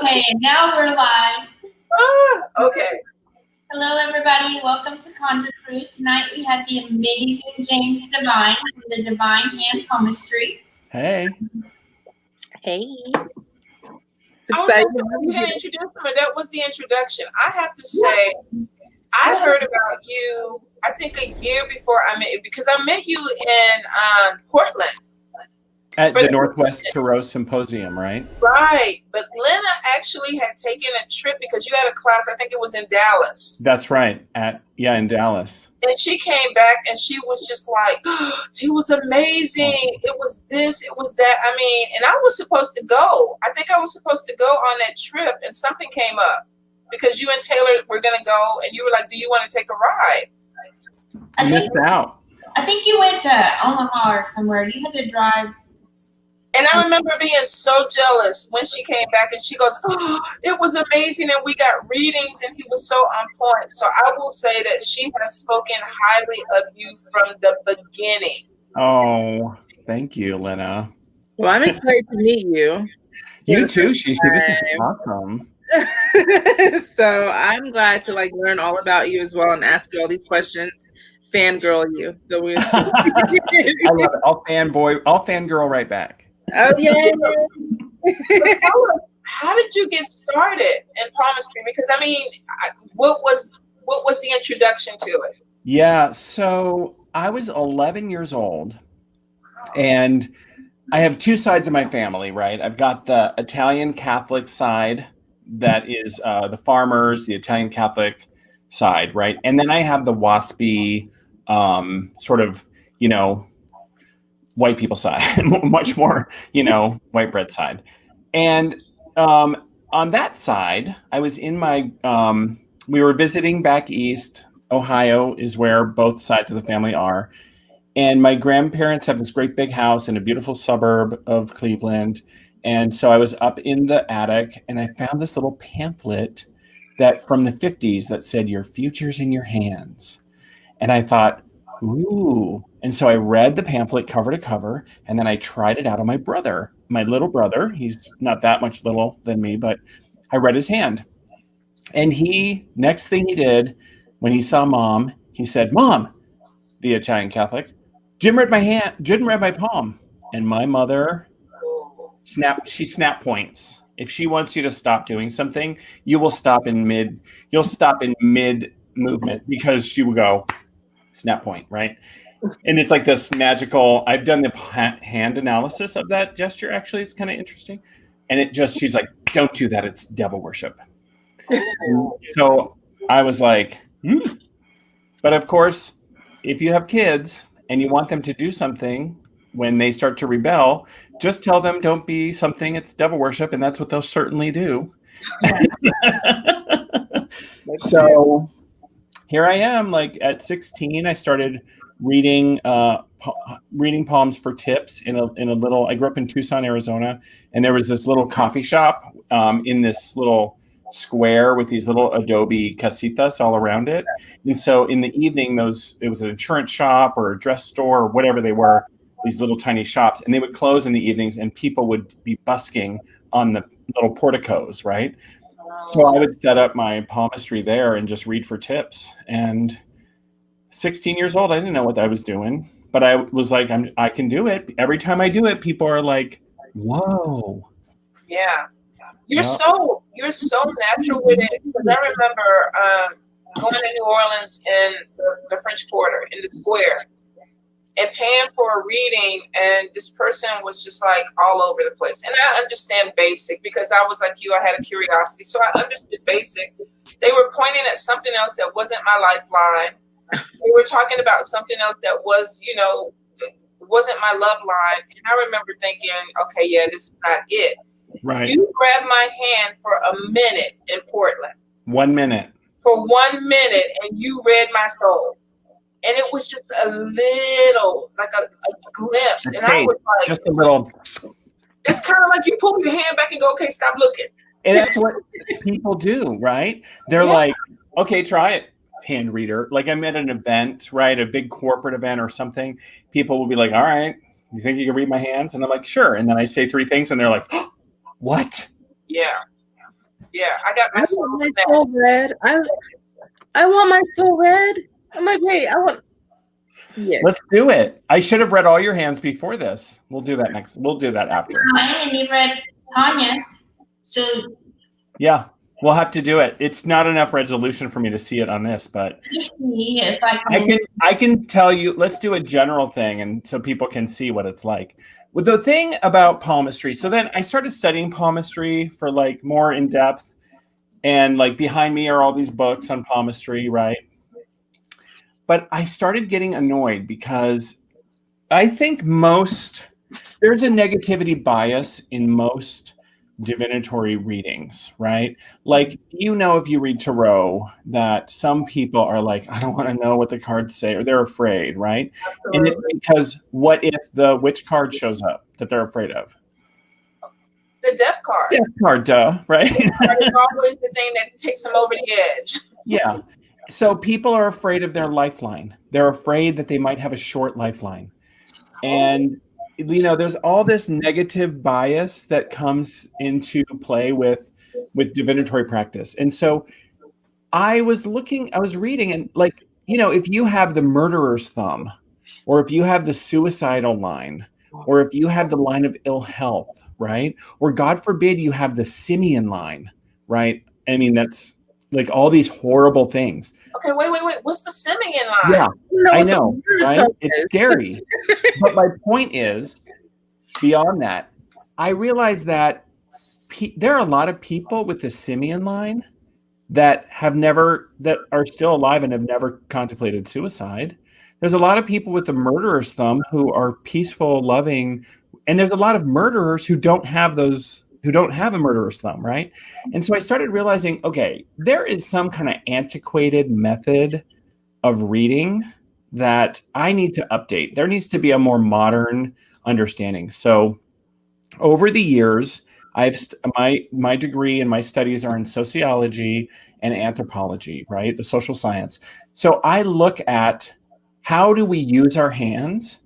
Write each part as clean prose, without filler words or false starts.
Okay, now we're live. Okay. Hello, everybody. Welcome to Conjure Crew. Tonight we have the amazing James Divine from the Divine Hand Palmistry. Hey. Hey. I was going to say, are you going to introduce him, or that was the introduction? I have to say, I heard about you, I think a year before I met you, because I met you in Portland. At the Northwest Tarot Symposium, right? Right. But Lynna actually had taken a trip because you had a class, I think it was in Dallas. That's right. In Dallas. And she came back and she was just like, oh, he was amazing. It was this, it was that. I mean, and I was supposed to go. I think I was supposed to go on that trip, and something came up because you and Taylor were going to go, and you were like, do you want to take a ride? You missed out. I think you went to Omaha or somewhere. You had to drive. And I remember being so jealous when she came back and she goes, oh, it was amazing. And we got readings and he was so on point. So I will say that she has spoken highly of you from the beginning. Oh, thank you, Lynna. Well, I'm excited to meet you. You too, Shishi. This is awesome. So I'm glad to learn all about you as well and ask you all these questions. Fangirl you. So we I love it. I'll fangirl right back. Oh yeah. So tell us, how did you get started in palmistry? Because I mean, what was the introduction to it? Yeah, so I was 11 years old, and I have two sides of my family, right? I've got the Italian Catholic side that is the farmers, the Italian Catholic side, right? And then I have the waspy sort of, white people side, much more, white bread side. And on that side, I was in my, we were visiting back east. Ohio is where both sides of the family are. And my grandparents have this great big house in a beautiful suburb of Cleveland. And so I was up in the attic and I found this little pamphlet that from the 50s that said, "Your future's in your hands." And I thought, ooh. And so I read the pamphlet cover to cover, and then I tried it out on my brother, my little brother. He's not that much little than me, but I read his hand. And next thing he did, when he saw Mom, he said, "Mom," the Italian Catholic, Jim read my palm." And my mother snap points. If she wants you to stop doing something, you'll stop in mid movement, because she will go snap point, right? And it's like this magical, I've done the hand analysis of that gesture. Actually, it's kind of interesting. And she's like, "Don't do that. It's devil worship." So I was like, But of course, if you have kids and you want them to do something when they start to rebel, just tell them, don't be something, it's devil worship. And that's what they'll certainly do. So here I am, at 16, I started reading palms for tips in a little, I grew up in Tucson, Arizona, and there was this little coffee shop in this little square with these little adobe casitas all around it. And so in the evening, it was an insurance shop or a dress store or whatever they were, these little tiny shops, and they would close in the evenings and people would be busking on the little porticos, right? So I would set up my palmistry there and just read for tips. And 16 years old, I didn't know what I was doing, but I was like, I can do it. Every time I do it, people are like, whoa. Yeah. You're so natural with it, because I remember going to New Orleans in the French Quarter in the square and paying for a reading, and this person was just all over the place. And I understand basic because I was like you, I had a curiosity, so I understood basic. They were pointing at something else that wasn't my lifeline. They were talking about something else that was, wasn't my love line. And I remember thinking, okay, yeah, this is not it. Right. You grabbed my hand for a minute in Portland. 1 minute. For 1 minute, and you read my soul. And it was just a little, like a glimpse. And I was like, just a little. It's kind of like you pull your hand back and go, okay, stop looking. And that's what people do, right? They're like, okay, try it, hand reader. Like I'm at an event, right? A big corporate event or something. People will be like, all right, you think you can read my hands? And I'm like, sure. And then I say 3 things and they're like, oh, what? Yeah. Yeah, I got my I soul want my snatched. soul red. I want my soul red. I'm like, wait, I want. Yes. Let's do it. I should have read all your hands before this. We'll do that next. We'll do that after. Mine, and you've read Tonya's. So Yeah, we'll have to do it. It's not enough resolution for me to see it on this, but just see if I can. I can tell you. Let's do a general thing, and so people can see what it's like. With the thing about palmistry, so then I started studying palmistry for like more in depth, and like behind me are all these books on palmistry, right? But I started getting annoyed because I think there's a negativity bias in most divinatory readings, right? Like, if you read tarot, that some people are like, I don't want to know what the cards say, or they're afraid, right? Absolutely. And it's because what if which card shows up that they're afraid of? The death card. Death card, duh, right? It's always the thing that takes them over the edge. Yeah. So people are afraid of their lifeline. They're afraid that they might have a short lifeline. And there's all this negative bias that comes into play with divinatory practice. And so I was reading, and like, if you have the murderer's thumb, or if you have the suicidal line, or if you have the line of ill health, right? Or God forbid you have the simian line, right? I mean, that's like all these horrible things. Okay, wait. What's the simian line? Yeah, I know, right? It's scary. But my point is, beyond that, I realize that there are a lot of people with the simian line that are still alive and have never contemplated suicide. There's a lot of people with the murderer's thumb who are peaceful, loving, and there's a lot of murderers who don't have a murderer's thumb, right? And so I started realizing, okay, there is some kind of antiquated method of reading that I need to update. There needs to be a more modern understanding. So over the years, my degree and my studies are in sociology and anthropology, right? The social science. So I look at how do we use our hands,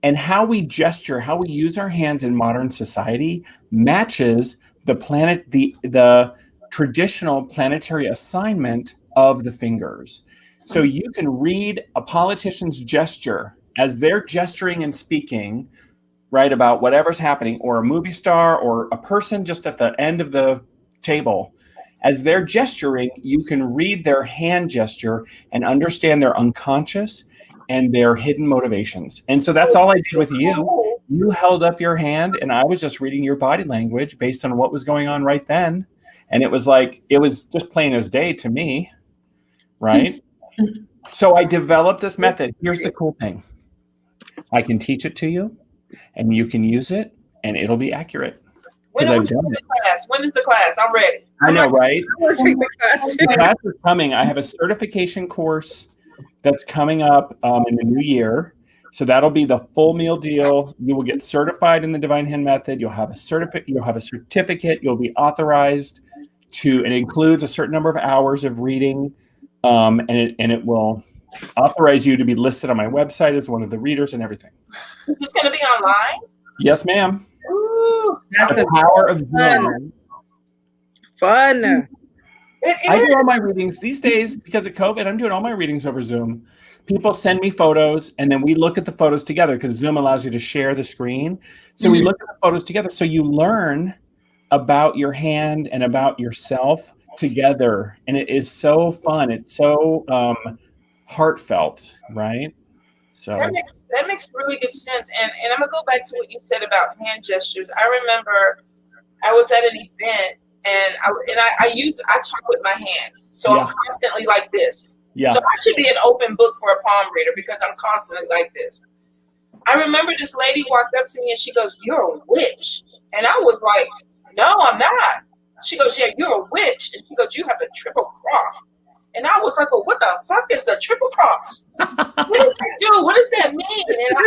and how we gesture, how we use our hands in modern society matches the traditional planetary assignment of the fingers. So you can read a politician's gesture as they're gesturing and speaking, right, about whatever's happening, or a movie star, or a person just at the end of the table. As they're gesturing, you can read their hand gesture and understand their unconscious and their hidden motivations. And so that's all I did with you. You held up your hand, and I was just reading your body language based on what was going on right then. And it was just plain as day to me, right? So I developed this method. Here's the cool thing. I can teach it to you, and you can use it, and it'll be accurate. Because I've done it. When is the class? I'm ready. I know, right? I want to take the class too. The class is coming. I have a certification course that's coming up in the new year. So that'll be the full meal deal. You will get certified in the Divine Hand Method. You'll have a certificate. You'll be authorized it includes a certain number of hours of reading, and it will authorize you to be listed on my website as one of the readers and everything. Is this going to be online? Yes, ma'am. Ooh, That's The power of Zoom. Fun. I do all my readings these days because of COVID. I'm doing all my readings over Zoom. People send me photos, and then we look at the photos together because Zoom allows you to share the screen. So we look at the photos together. So you learn about your hand and about yourself together. And it is so fun. It's so heartfelt, right? So that makes really good sense. And I'm gonna go back to what you said about hand gestures. I remember I was at an event, and I talk with my hands, so I'm constantly like this. Yeah. So I should be an open book for a palm reader because I'm constantly like this. I remember this lady walked up to me and she goes, "You're a witch," and I was like, "No, I'm not." She goes, "Yeah, you're a witch," and she goes, "You have a triple cross." And I was like, "Well, what the fuck is the triple cross? What does that do? What does that mean?" And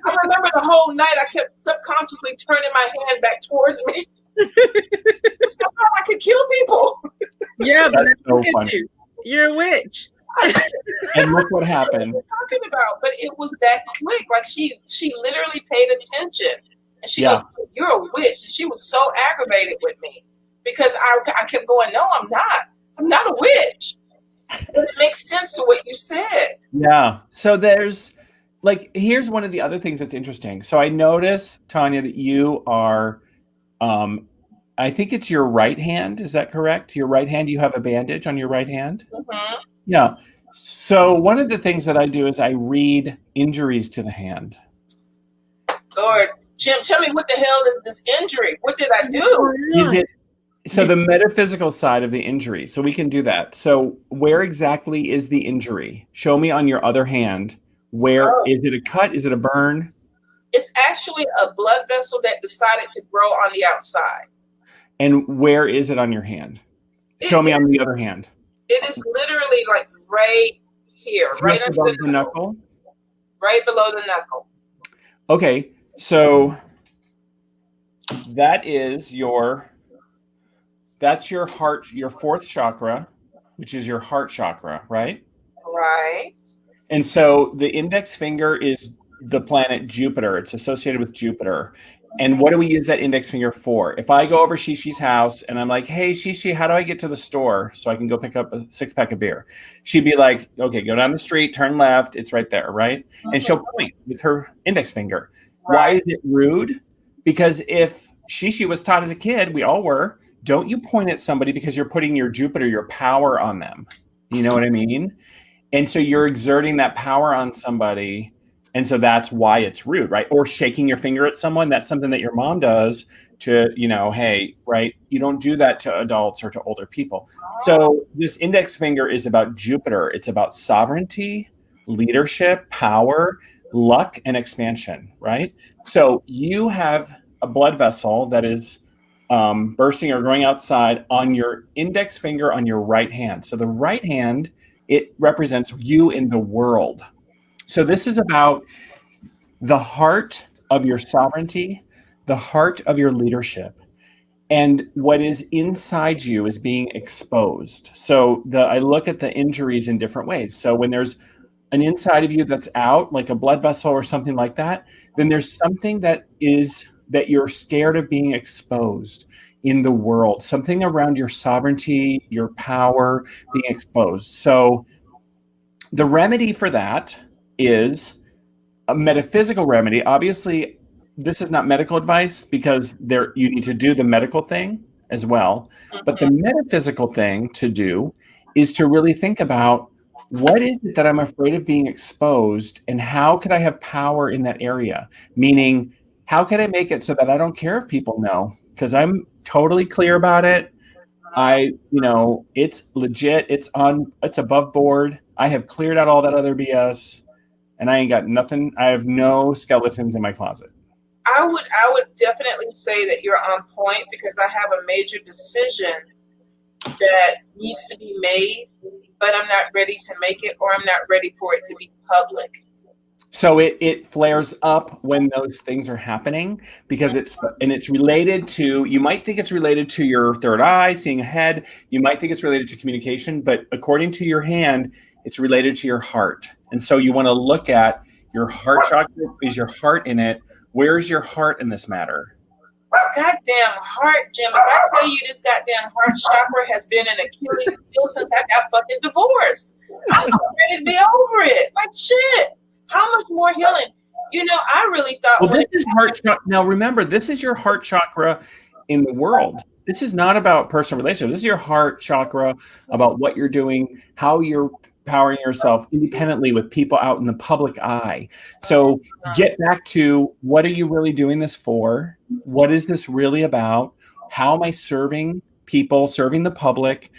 I remember the whole night I kept subconsciously turning my hand back towards me. I thought I could kill people. Yeah, but That's so look at funny. you. You're a witch. And look what happened. What are you talking about? But it was that quick. Like she literally paid attention. And she goes, "You're a witch." And she was so aggravated with me because I kept going, no, I'm not. I'm not a witch. But it makes sense to what you said. Yeah. So there's like, here's one of the other things that's interesting. So I notice, Tonya, that you are, I think it's your right hand. Is that correct? Your right hand, you have a bandage on your right hand? Mm-hmm. Yeah. So one of the things that I do is I read injuries to the hand. Lord, Jim, tell me, what the hell is this injury? What did I do? So the metaphysical side of the injury. So we can do that. So where exactly is the injury? Show me on your other hand. Where is it? A cut? Is it a burn? It's actually a blood vessel that decided to grow on the outside. And where is it on your hand? Show me on the other hand. It is literally like right here, right under the knuckle. Right below the knuckle. Okay, so that's your heart, your fourth chakra, which is your heart chakra, right? Right. And so the index finger is the planet Jupiter. It's associated with Jupiter. And what do we use that index finger for? If I go over Shishi's house and I'm like, hey, Shishi, how do I get to the store so I can go pick up a 6-pack of beer? She'd be like, okay, go down the street, turn left. It's right there, right? And she'll point with her index finger. Right. Why is it rude? Because if Shishi was taught as a kid, we all were, don't you point at somebody because you're putting your Jupiter, your power on them. You know what I mean? And so you're exerting that power on somebody. And so that's why it's rude, right? Or shaking your finger at someone. That's something that your mom does to, hey, right? You don't do that to adults or to older people. So this index finger is about Jupiter. It's about sovereignty, leadership, power, luck, and expansion, right? So you have a blood vessel that is bursting or growing outside on your index finger on your right hand. So the right hand, it represents you in the world. So this is about the heart of your sovereignty, the heart of your leadership, and what is inside you is being exposed. So I look at the injuries in different ways. So when there's an inside of you that's out, like a blood vessel or something like that, then there's something that you're scared of being exposed in the world, something around your sovereignty, your power being exposed. So the remedy for that is a metaphysical remedy. Obviously, this is not medical advice because you need to do the medical thing as well. But the metaphysical thing to do is to really think about, what is it that I'm afraid of being exposed, and how could I have power in that area? Meaning, how can I make it so that I don't care if people know? Because I'm totally clear about it. It's legit. It's above board. I have cleared out all that other BS, and I ain't got nothing. I have no skeletons in my closet. I would definitely say that you're on point, because I have a major decision that needs to be made, but I'm not ready to make it, or I'm not ready for it to be public. So it flares up when those things are happening, because it's related to, you might think it's related to your third eye, seeing ahead. You might think it's related to communication, but according to your hand, it's related to your heart. And so you want to look at your heart chakra. Is your heart in it? Where's your heart in this matter? Goddamn heart, Jim. If I tell you this goddamn heart chakra has been an Achilles heel since I got fucking divorced, I'm ready to be over it. Like shit. How much more healing? I really thought. Well, this is heart chakra. Now, remember, this is your heart chakra in the world. This is not about personal relationships. This is your heart chakra about what you're doing, how you're powering yourself independently with people out in the public eye. So get back to, what are you really doing this for? What is this really about? How am I serving people, serving the public?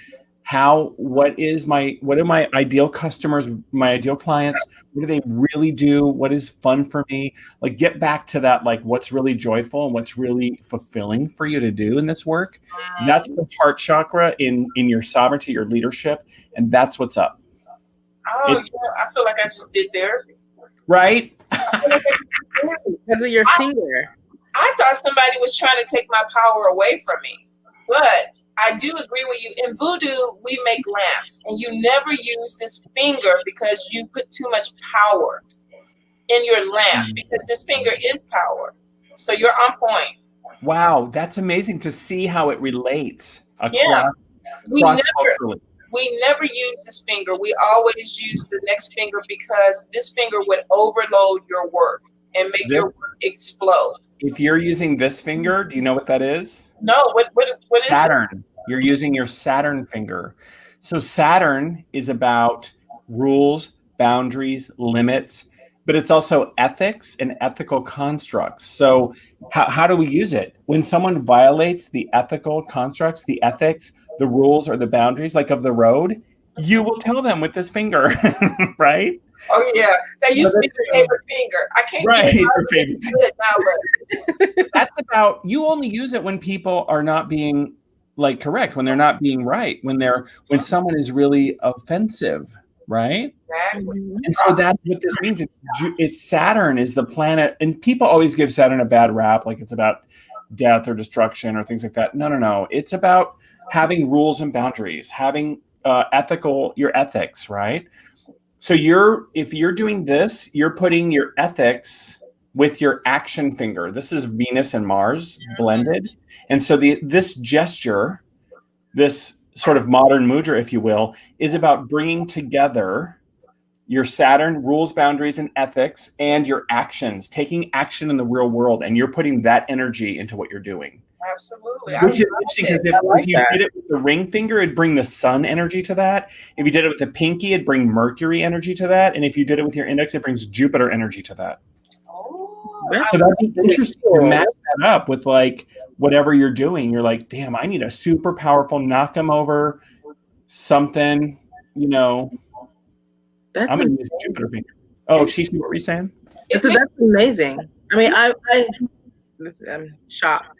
What are my ideal customers, my ideal clients? What do they really do? What is fun for me? Like, get back to that, like, what's really joyful and what's really fulfilling for you to do in this work. That's the heart chakra in your sovereignty, your leadership, and that's what's up. Oh, I feel like I just did therapy. Right? Because of your fear. I thought somebody was trying to take my power away from me, but I do agree with you. In voodoo, we make lamps, and you never use this finger because you put too much power in your lamp, because this finger is power. So you're on point. Wow, that's amazing to see how it relates Yeah. across We never culturally. use this finger. We always use the next finger because this finger would overload your work and make your work explode. If you're using this finger, do you know what that is? No, what is Saturn. it? You're using your Saturn finger. So Saturn is about rules, boundaries, limits, but it's also ethics and ethical constructs. So how do we use it? When someone violates the ethical constructs, the ethics, the rules, or the boundaries, like of the road, you will tell them with this finger, right? Oh yeah, that used to be the favorite finger. I can't Right, get your favorite finger. it now, but That's about, you only use it when people are not being like correct, when they're not being right, when someone is really offensive, right? exactly. And so that's what this means. It's Saturn is the planet, and people always give Saturn a bad rap, like it's about death or destruction or things like that. No. It's about having rules and boundaries, having your ethics, right? So if you're doing this, you're putting your ethics with your action finger. This is Venus and Mars blended. And so this gesture, this sort of modern mudra, if you will, is about bringing together your Saturn rules, boundaries, and ethics, and your actions, taking action in the real world, and you're putting that energy into what you're doing. Absolutely. Which is interesting because if you did it with the ring finger, it'd bring the sun energy to that. If you did it with the pinky, it'd bring Mercury energy to that. And if you did it with your index, it brings Jupiter energy to that. So that'd be interesting to match that up with like whatever you're doing. You're like, damn, I need a super powerful knock 'em over something, you know. I'm going to use Jupiter finger. Oh, Shishi, what were you saying? So that's amazing. I mean, I'm shocked.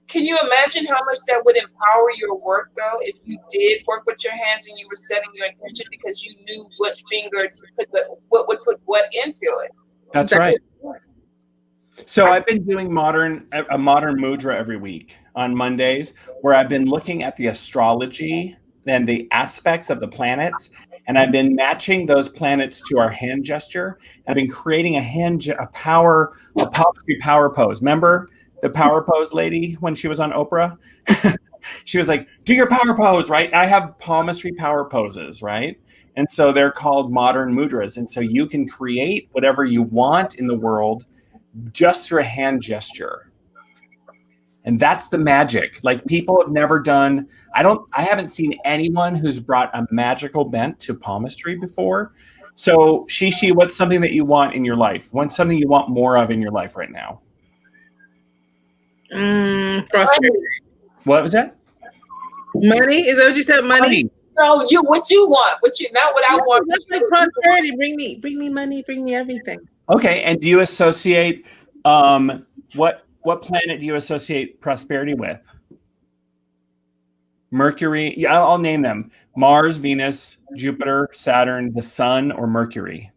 Can you imagine how much that would empower your work, though, if you did work with your hands and you were setting your intention because you knew which finger to what would put what into it? That's right. So I've been doing a modern mudra every week on Mondays, where I've been looking at the astrology and the aspects of the planets, and I've been matching those planets to our hand gesture. I've been creating a palmistry power pose. Remember the power pose lady when she was on Oprah? She was like, do your power pose, right? I have palmistry power poses, right? And so they're called modern mudras. And so you can create whatever you want in the world just through a hand gesture. And that's the magic. Like, people have never done, I haven't seen anyone who's brought a magical bent to palmistry before. So Shishi, what's something that you want in your life? What's something you want more of in your life right now? Prosperity. What was that? Money? Is that what you said? Money? No, what you want, not what I want. That's like prosperity. Bring me money, bring me everything. Okay, and do you associate what planet do you associate prosperity with? Mercury. Yeah, I'll name them: Mars, Venus, Jupiter, Saturn, the Sun, or Mercury.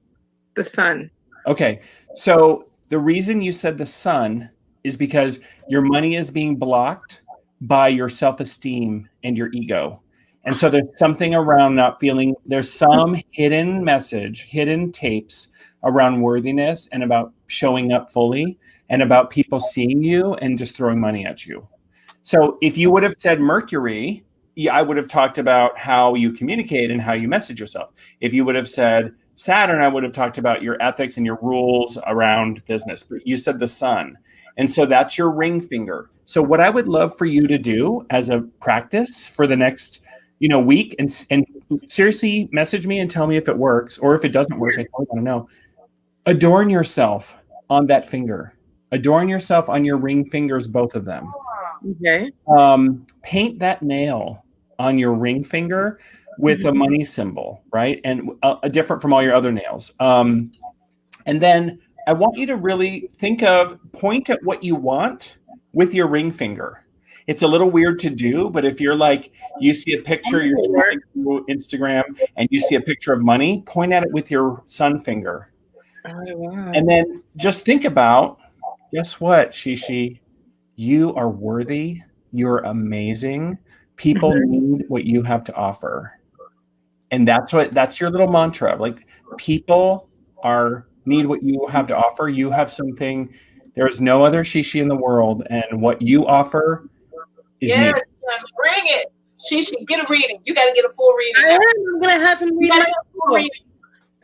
The Sun. Okay, so the reason you said the Sun is because your money is being blocked by your self-esteem and your ego. And so there's something around not feeling, there's some hidden message, hidden tapes around worthiness and about showing up fully and about people seeing you and just throwing money at you. So if you would have said Mercury, I would have talked about how you communicate and how you message yourself. If you would have said Saturn, I would have talked about your ethics and your rules around business. But you said the Sun. And so that's your ring finger. So what I would love for you to do as a practice for the next week, and seriously message me and tell me if it works, or if it doesn't work, I totally want to know. Adorn yourself on that finger. Adorn yourself on your ring fingers, both of them. Okay. Paint that nail on your ring finger with a money symbol, right? And different from all your other nails. And then I want you to really point at what you want with your ring finger. It's a little weird to do, but if you're like, you see a picture, you're scrolling through Instagram and you see a picture of money, point at it with your sun finger. Oh, wow. And then just think about, guess what, Shishi? You are worthy. You're amazing. People need what you have to offer. And that's your little mantra. Like, people need what you have to offer. You have something There is no other Shishi in the world, and what you offer is Yes, me. bring it. Shishi, get a reading. You got to get a full reading. I'm gonna have him read You got my to get a full reading.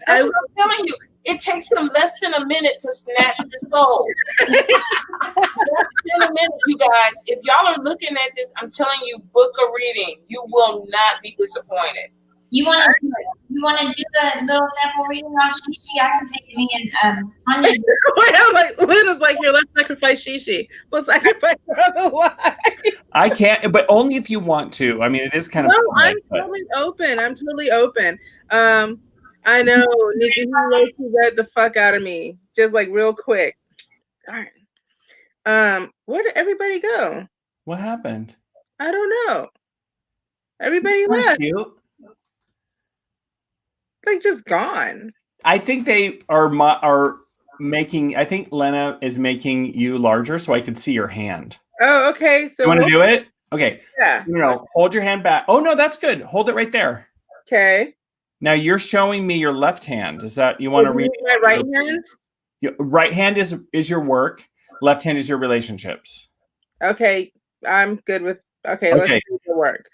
That's what I'm telling you. It takes them less than a minute to snatch your soul. Less than a minute, you guys. If y'all are looking at this, I'm telling you, book a reading. You will not be disappointed. You want to do a little sample reading on Shishi? I can take me and Tonya. Wait, I'm like, Lynna's like, here, let's sacrifice Shishi. We'll sacrifice her other life. I can't, but only if you want to. I mean, it is kind of. No, I'm totally open. I'm totally open. I know, Nikki, he read the fuck out of me, just like real quick. Darn. Where did everybody go? What happened? I don't know. Everybody left. Cute. Like just gone. I think they are making. I think Lynna is making you larger, so I can see your hand. Oh, okay. So you want to do it? Okay. Yeah. No, hold your hand back. Oh no, that's good. Hold it right there. Okay. Now you're showing me your left hand. Is that you want to read my right hand? Right hand is your work. Left hand is your relationships. Okay, I'm good with. Okay. Let's do the work.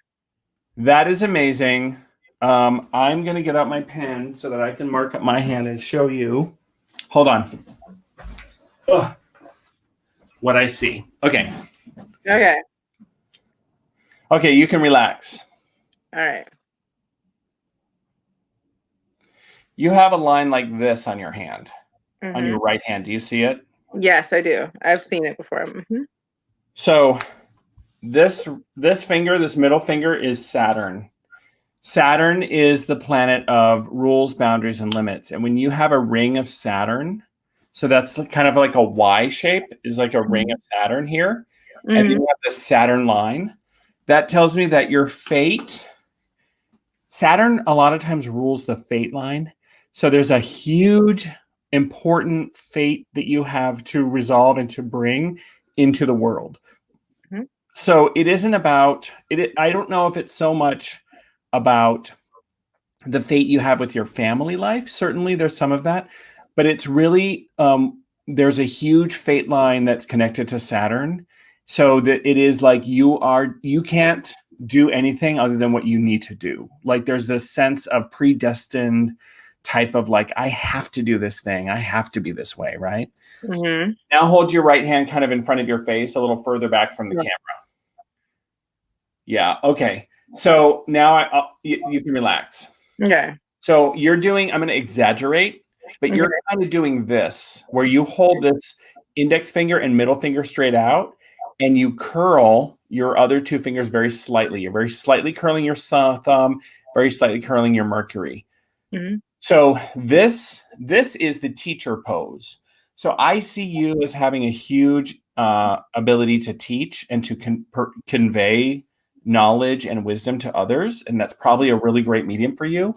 That is amazing. I'm gonna get out my pen so that I can mark up my hand and show you. Hold on. Ugh. What I see. Okay. Okay. Okay, you can relax. All right. You have a line like this on your hand, Mm-hmm. on your right hand. Do you see it? Yes, I do. I've seen it before. Mm-hmm. So this finger, this middle finger is Saturn. Saturn is the planet of rules, boundaries, and limits. And when you have a ring of Saturn, so that's kind of like a Y shape, is like a ring of Saturn here. Mm-hmm. And you have the Saturn line. That tells me that your fate, Saturn a lot of times rules the fate line. So there's a huge, important fate that you have to resolve and to bring into the world. Mm-hmm. So it isn't about it. I don't know if it's so much about the fate you have with your family life. Certainly there's some of that, but it's really, there's a huge fate line that's connected to Saturn. So that it is like you can't do anything other than what you need to do. Like there's this sense of predestined type of like, I have to do this thing. I have to be this way, right? Mm-hmm. Now hold your right hand kind of in front of your face, a little further back from the camera. Yeah. Okay. So now you can relax. Okay. So you're doing, I'm going to exaggerate, but you're kind of doing this, where you hold this index finger and middle finger straight out, and you curl your other two fingers very slightly. You're very slightly curling your thumb, very slightly curling your Mercury. Mm-hmm. So this is the teacher pose. So I see you as having a huge ability to teach and to convey knowledge and wisdom to others, and that's probably a really great medium for you.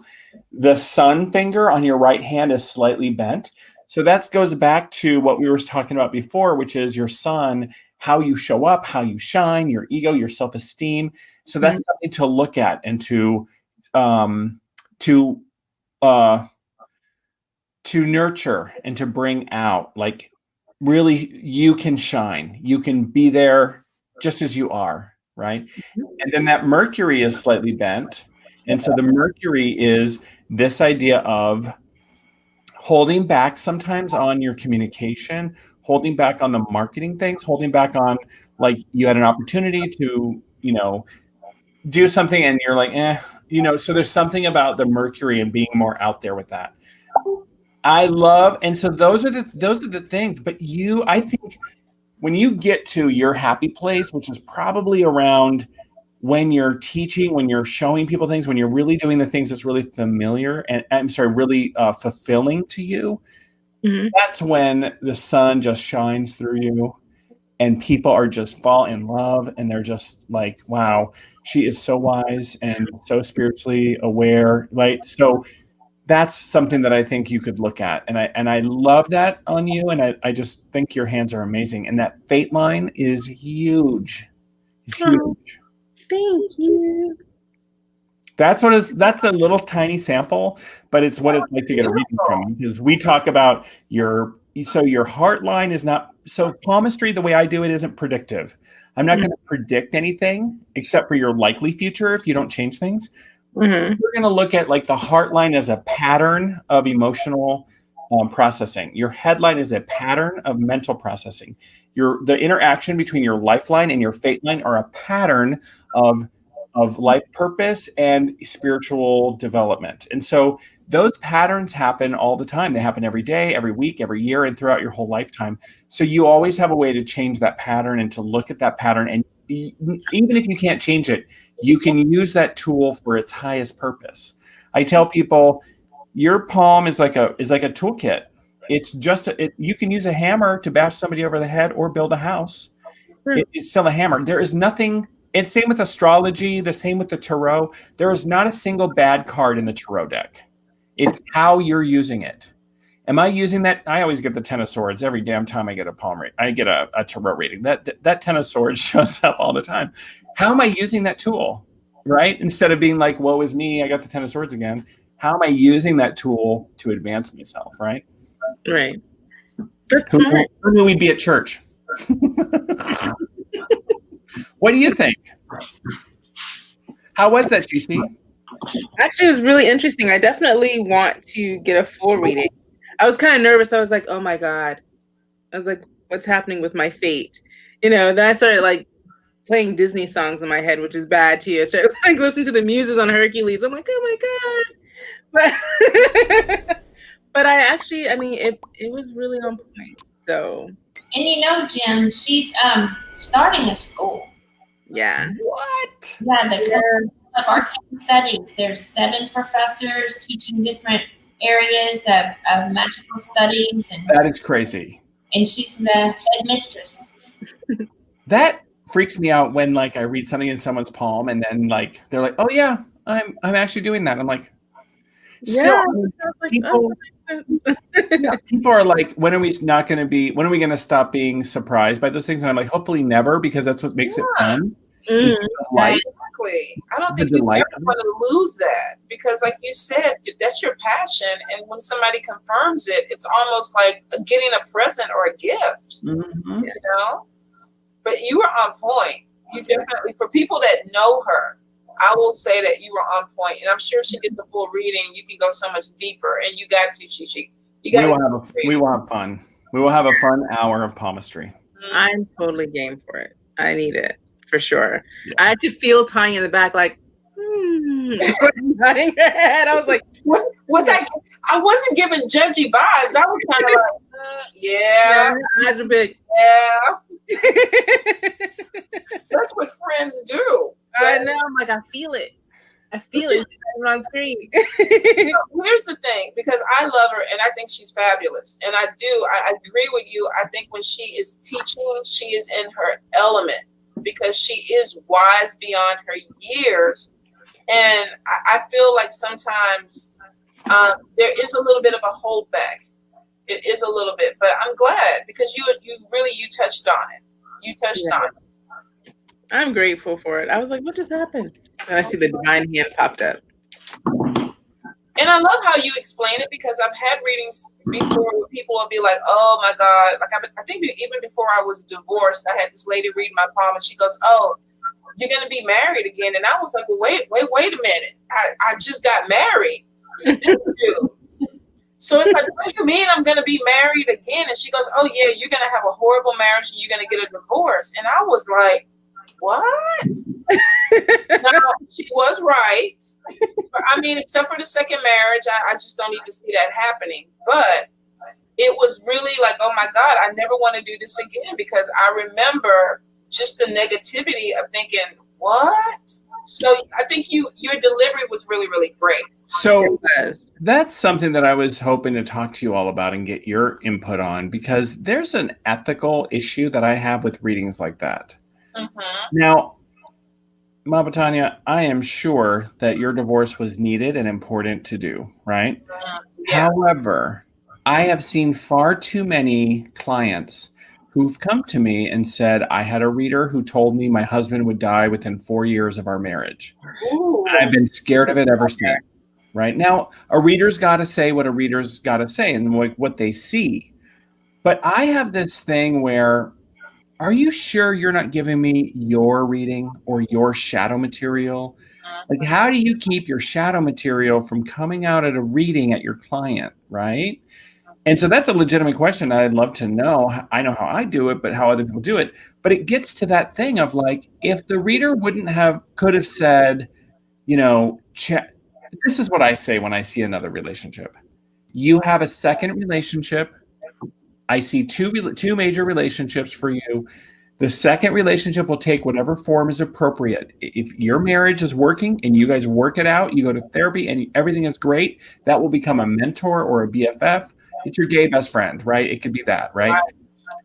The sun finger on your right hand is slightly bent. So that goes back to what we were talking about before, which is your sun, how you show up, how you shine, your ego, your self-esteem. So that's something to look at and to nurture and to bring out. Like really, you can shine. You can be there just as you are, right? And then that Mercury is slightly bent. And so the Mercury is this idea of holding back sometimes on your communication, holding back on the marketing things, holding back on, like, you had an opportunity to, do something and you're like, so there's something about the Mercury and being more out there with that. I love, and so those are the things, but I think when you get to your happy place, which is probably around when you're teaching, when you're showing people things, when you're really doing the things that's really familiar and really fulfilling to you, that's when the sun just shines through you and people are just fall in love and they're just like, wow, she is so wise and so spiritually aware, right? So that's something that I think you could look at. And I love that on you. And I just think your hands are amazing. And that fate line is huge. It's huge. Thank you. That's a little tiny sample, but it's what it's like to get a reading from, because we talk about your so your heart line is not, so palmistry, the way I do it, isn't predictive. I'm not going to predict anything except for your likely future if you don't change things. Mm-hmm. We're going to look at like the heart line as a pattern of emotional processing. Your headline is a pattern of mental processing. The interaction between your lifeline and your fate line are a pattern of life purpose and spiritual development. And so those patterns happen all the time. They happen every day, every week, every year, and throughout your whole lifetime. So you always have a way to change that pattern and to look at that pattern. And even if you can't change it, you can use that tool for its highest purpose. I tell people, your palm is like a toolkit. It's just you can use a hammer to bash somebody over the head or build a house. It's still a hammer. There is nothing. And same with astrology, the same with the tarot. There is not a single bad card in the tarot deck. It's how you're using it. Am I using that? I always get the Ten of Swords every damn time I get a palm reading. I get a tarot reading. That Ten of Swords shows up all the time. How am I using that tool, right? Instead of being like, woe is me, I got the Ten of Swords again. How am I using that tool to advance myself, right? Right. That's smart. Who knew we'd be at church? What do you think? How was that, Shishi? Actually, it was really interesting. I definitely want to get a full reading. I was kind of nervous. I was like, oh my God. I was like, what's happening with my fate? Then I started like playing Disney songs in my head, which is bad too. I started like listening to the muses on Hercules. I'm like, oh my God. But it was really on point. So. And Jim, she's starting a school. Yeah. What? Yeah, the Club of Arcane Studies. There's 7 professors teaching different areas of magical studies. And that is crazy. And she's the head mistress. That freaks me out when like I read something in someone's palm and then like they're like, oh yeah, I'm actually doing that. I'm like, still, people are like, when are we going to stop being surprised by those things? And I'm like, hopefully never, because that's what makes it fun. Exactly. I don't think you ever want to lose that, because like you said, that's your passion. And when somebody confirms it, it's almost like getting a present or a gift, But you were on point. You definitely, for people that know her, I will say that you were on point, and I'm sure if she gets a full reading, you can go so much deeper. And you got to, Shishi. We will have fun. We will have a fun hour of palmistry. I'm totally game for it. I need it for sure. Yeah. I could feel Tonya in the back, like, nodding her head. I was like, I wasn't giving judgy vibes. I was kind of like, yeah. Her eyes were big. Yeah. That's what friends do. I know. I'm like, I feel it. I feel it on screen. Here's the thing, because I love her and I think she's fabulous. And I agree with you. I think when she is teaching, she is in her element, because she is wise beyond her years. And I feel like sometimes there is a little bit of a holdback. It is a little bit, but I'm glad, because you touched on it. You touched on it. I'm grateful for it. I was like, what just happened? And I see the divine hand popped up. And I love how you explain it, because I've had readings before where people will be like, oh my God. Like I think even before I was divorced, I had this lady read my palm and she goes, oh, you're going to be married again. And I was like, well, wait a minute. I just got married to this dude. So it's like, what do you mean I'm going to be married again? And she goes, oh yeah, you're going to have a horrible marriage and you're going to get a divorce. And I was like, what? No, she was right. I mean, except for the second marriage, I just don't even see that happening. But it was really like, oh my God, I never want to do this again, because I remember just the negativity of thinking, what? So I think your delivery was really, really great. So that's something that I was hoping to talk to you all about and get your input on, because there's an ethical issue that I have with readings like that. Mm-hmm. Now, Mama Tonya, I am sure that your divorce was needed and important to do, right? Yeah. However, I have seen far too many clients who've come to me and said, I had a reader who told me my husband would die within 4 years of our marriage. And I've been scared of it ever since, right? Now, a reader's got to say what a reader's got to say and what they see. But I have this thing where, are you sure you're not giving me your reading or your shadow material? Like, how do you keep your shadow material from coming out at a reading at your client, right? And so that's a legitimate question I'd love to know. I know how I do it, but how other people do it. But it gets to that thing of like, if the reader could have said, you know, this is what I say when I see another relationship. You have a second relationship. I see two major relationships for you. The second relationship will take whatever form is appropriate. If your marriage is working and you guys work it out, you go to therapy and everything is great, that will become a mentor or a BFF. It's your gay best friend, right? It could be that, right?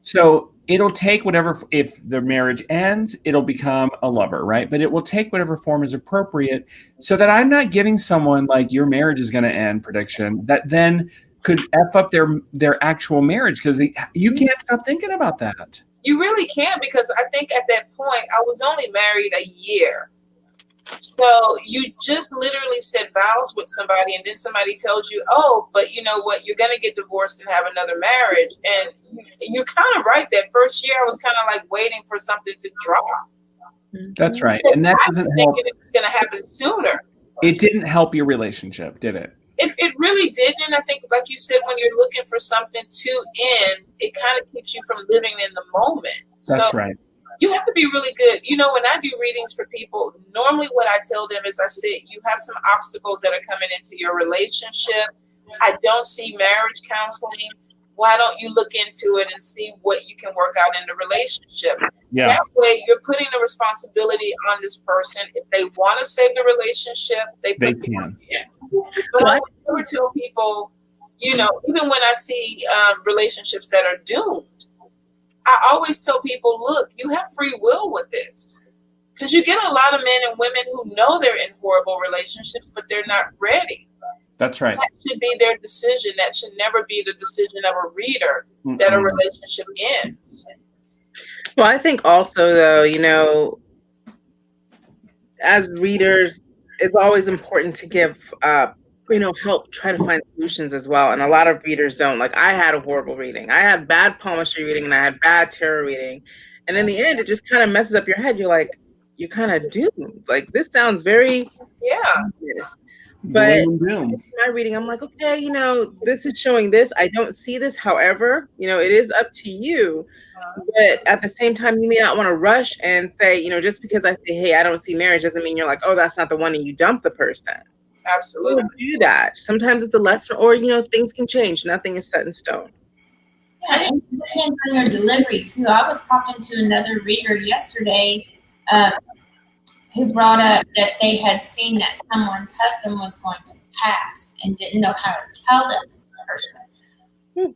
So it'll take whatever, if the marriage ends, it'll become a lover, right? But it will take whatever form is appropriate, so that I'm not giving someone like your marriage is going to end prediction that then could F up their actual marriage, because you can't stop thinking about that. You really can't, because I think at that point I was only married a year. So you just literally said vows with somebody, and then somebody tells you, oh, but you know what, you're going to get divorced and have another marriage. And you're kind of right. That first year I was kind of like waiting for something to drop. That's right. And that doesn't help. It was going to happen sooner. It didn't help your relationship, did it? It really didn't. And I think, like you said, when you're looking for something to end, it kind of keeps you from living in the moment. That's right. You have to be really good. You know, when I do readings for people, normally what I tell them is, I say, you have some obstacles that are coming into your relationship. I don't see marriage counseling. Why don't you look into it and see what you can work out in the relationship? Yeah. That way you're putting the responsibility on this person. If they want to save the relationship, they can. But I never tell people, you know, even when I see relationships that are doomed, I always tell people, look, you have free will with this. Because you get a lot of men and women who know they're in horrible relationships, but they're not ready. That's right. That should be their decision. That should never be the decision of a reader that a relationship ends. Well, I think also, though, you know, as readers, it's always important to give, you know, help try to find solutions as well. And a lot of readers don't. Like, I had a horrible reading. I had bad palmistry reading and I had bad tarot reading. And in the end, it just kind of messes up your head. You're like, you're kind of doomed. Like, this sounds very obvious. But my reading, I'm like, okay, you know, this is showing this. I don't see this. However, you know, it is up to you. But at the same time, you may not want to rush and say, you know, just because I say, hey, I don't see marriage doesn't mean you're like, oh, that's not the one, and you dump the person. Absolutely. Don't do that. Sometimes it's a lesson, or, you know, things can change. Nothing is set in stone. Yeah, and it depends on your delivery, too. I was talking to another reader yesterday who brought up that they had seen that someone's husband was going to pass and didn't know how to tell that person.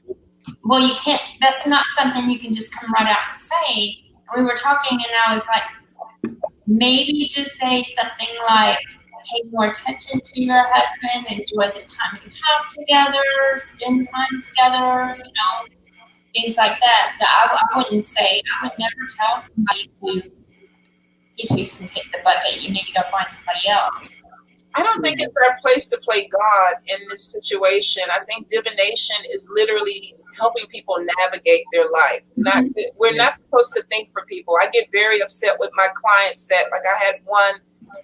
Well, you can't, that's not something you can just come right out and say. We were talking and I was like, maybe just say something like, pay more attention to your husband, enjoy the time you have together, spend time together, you know, things like that. I wouldn't say, I would never tell somebody to, he's fixing to take the bucket, you need to go find somebody else. I don't think it's our place to play God in this situation. I think divination is literally helping people navigate their life. We're not supposed to think for people. I get very upset with my clients that, like, I had one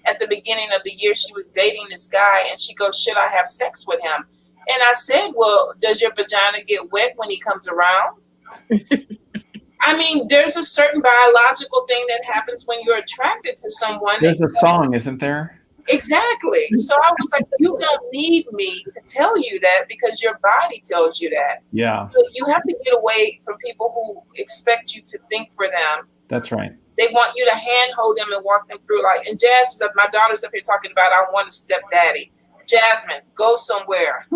at the beginning of the year, she was dating this guy and she goes, should I have sex with him? And I said, well, does your vagina get wet when he comes around? I mean, there's a certain biological thing that happens when you're attracted to someone. There's a song, isn't there? Exactly. So I was like, you don't need me to tell you that because your body tells you that. Yeah. So you have to get away from people who expect you to think for them. That's right. They want you to handhold them and walk them through. Like, and Jazz is up, my daughter's up here talking about, I want a stepdaddy. Jasmine, go somewhere.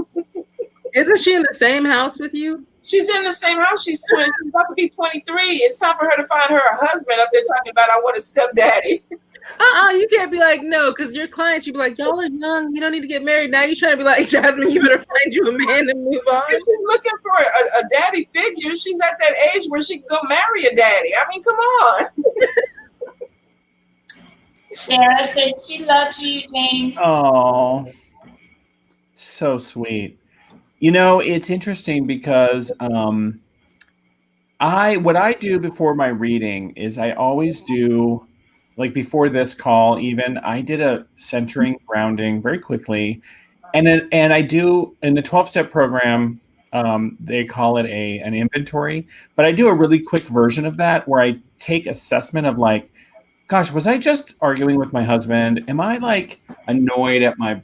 Isn't she in the same house with you? She's in the same house. She's about to be 23. It's time for her to find her a husband up there talking about, I want a stepdaddy. You can't be like, no, because your clients, you'd be like, y'all are young, you don't need to get married. Now you're trying to be like, Jasmine, you better find you a man and move on. She's looking for a daddy figure. She's at that age where she can go marry a daddy. I mean, come on. Sarah said she loves you, James. Oh, so sweet. You know, it's interesting because What I do before my reading is I always do, like before this call, even I did a centering, grounding very quickly, and I do in the 12-step program. They call it an inventory, but I do a really quick version of that where I take assessment of like, gosh, was I just arguing with my husband? Am I like annoyed at my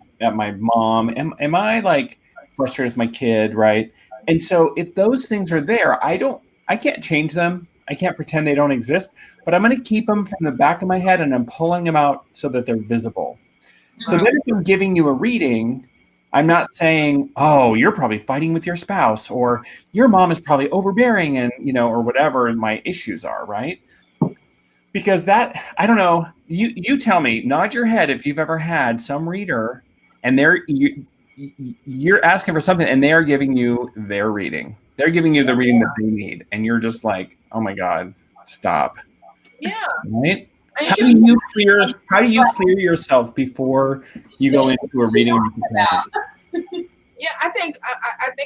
mom? Am I like frustrated with my kid, right? And so if those things are there, I can't change them. I can't pretend they don't exist, but I'm going to keep them from the back of my head and I'm pulling them out so that they're visible. So then if I'm giving you a reading, I'm not saying, oh, you're probably fighting with your spouse or your mom is probably overbearing and, or whatever my issues are, right? Because that, I don't know, you tell me, nod your head if you've ever had some reader and you're asking for something and they are giving you their reading. They're giving you the reading that they need. And you're just like, oh my God, stop. Yeah. Right? How do you clear yourself before you go into a reading? Yeah, I think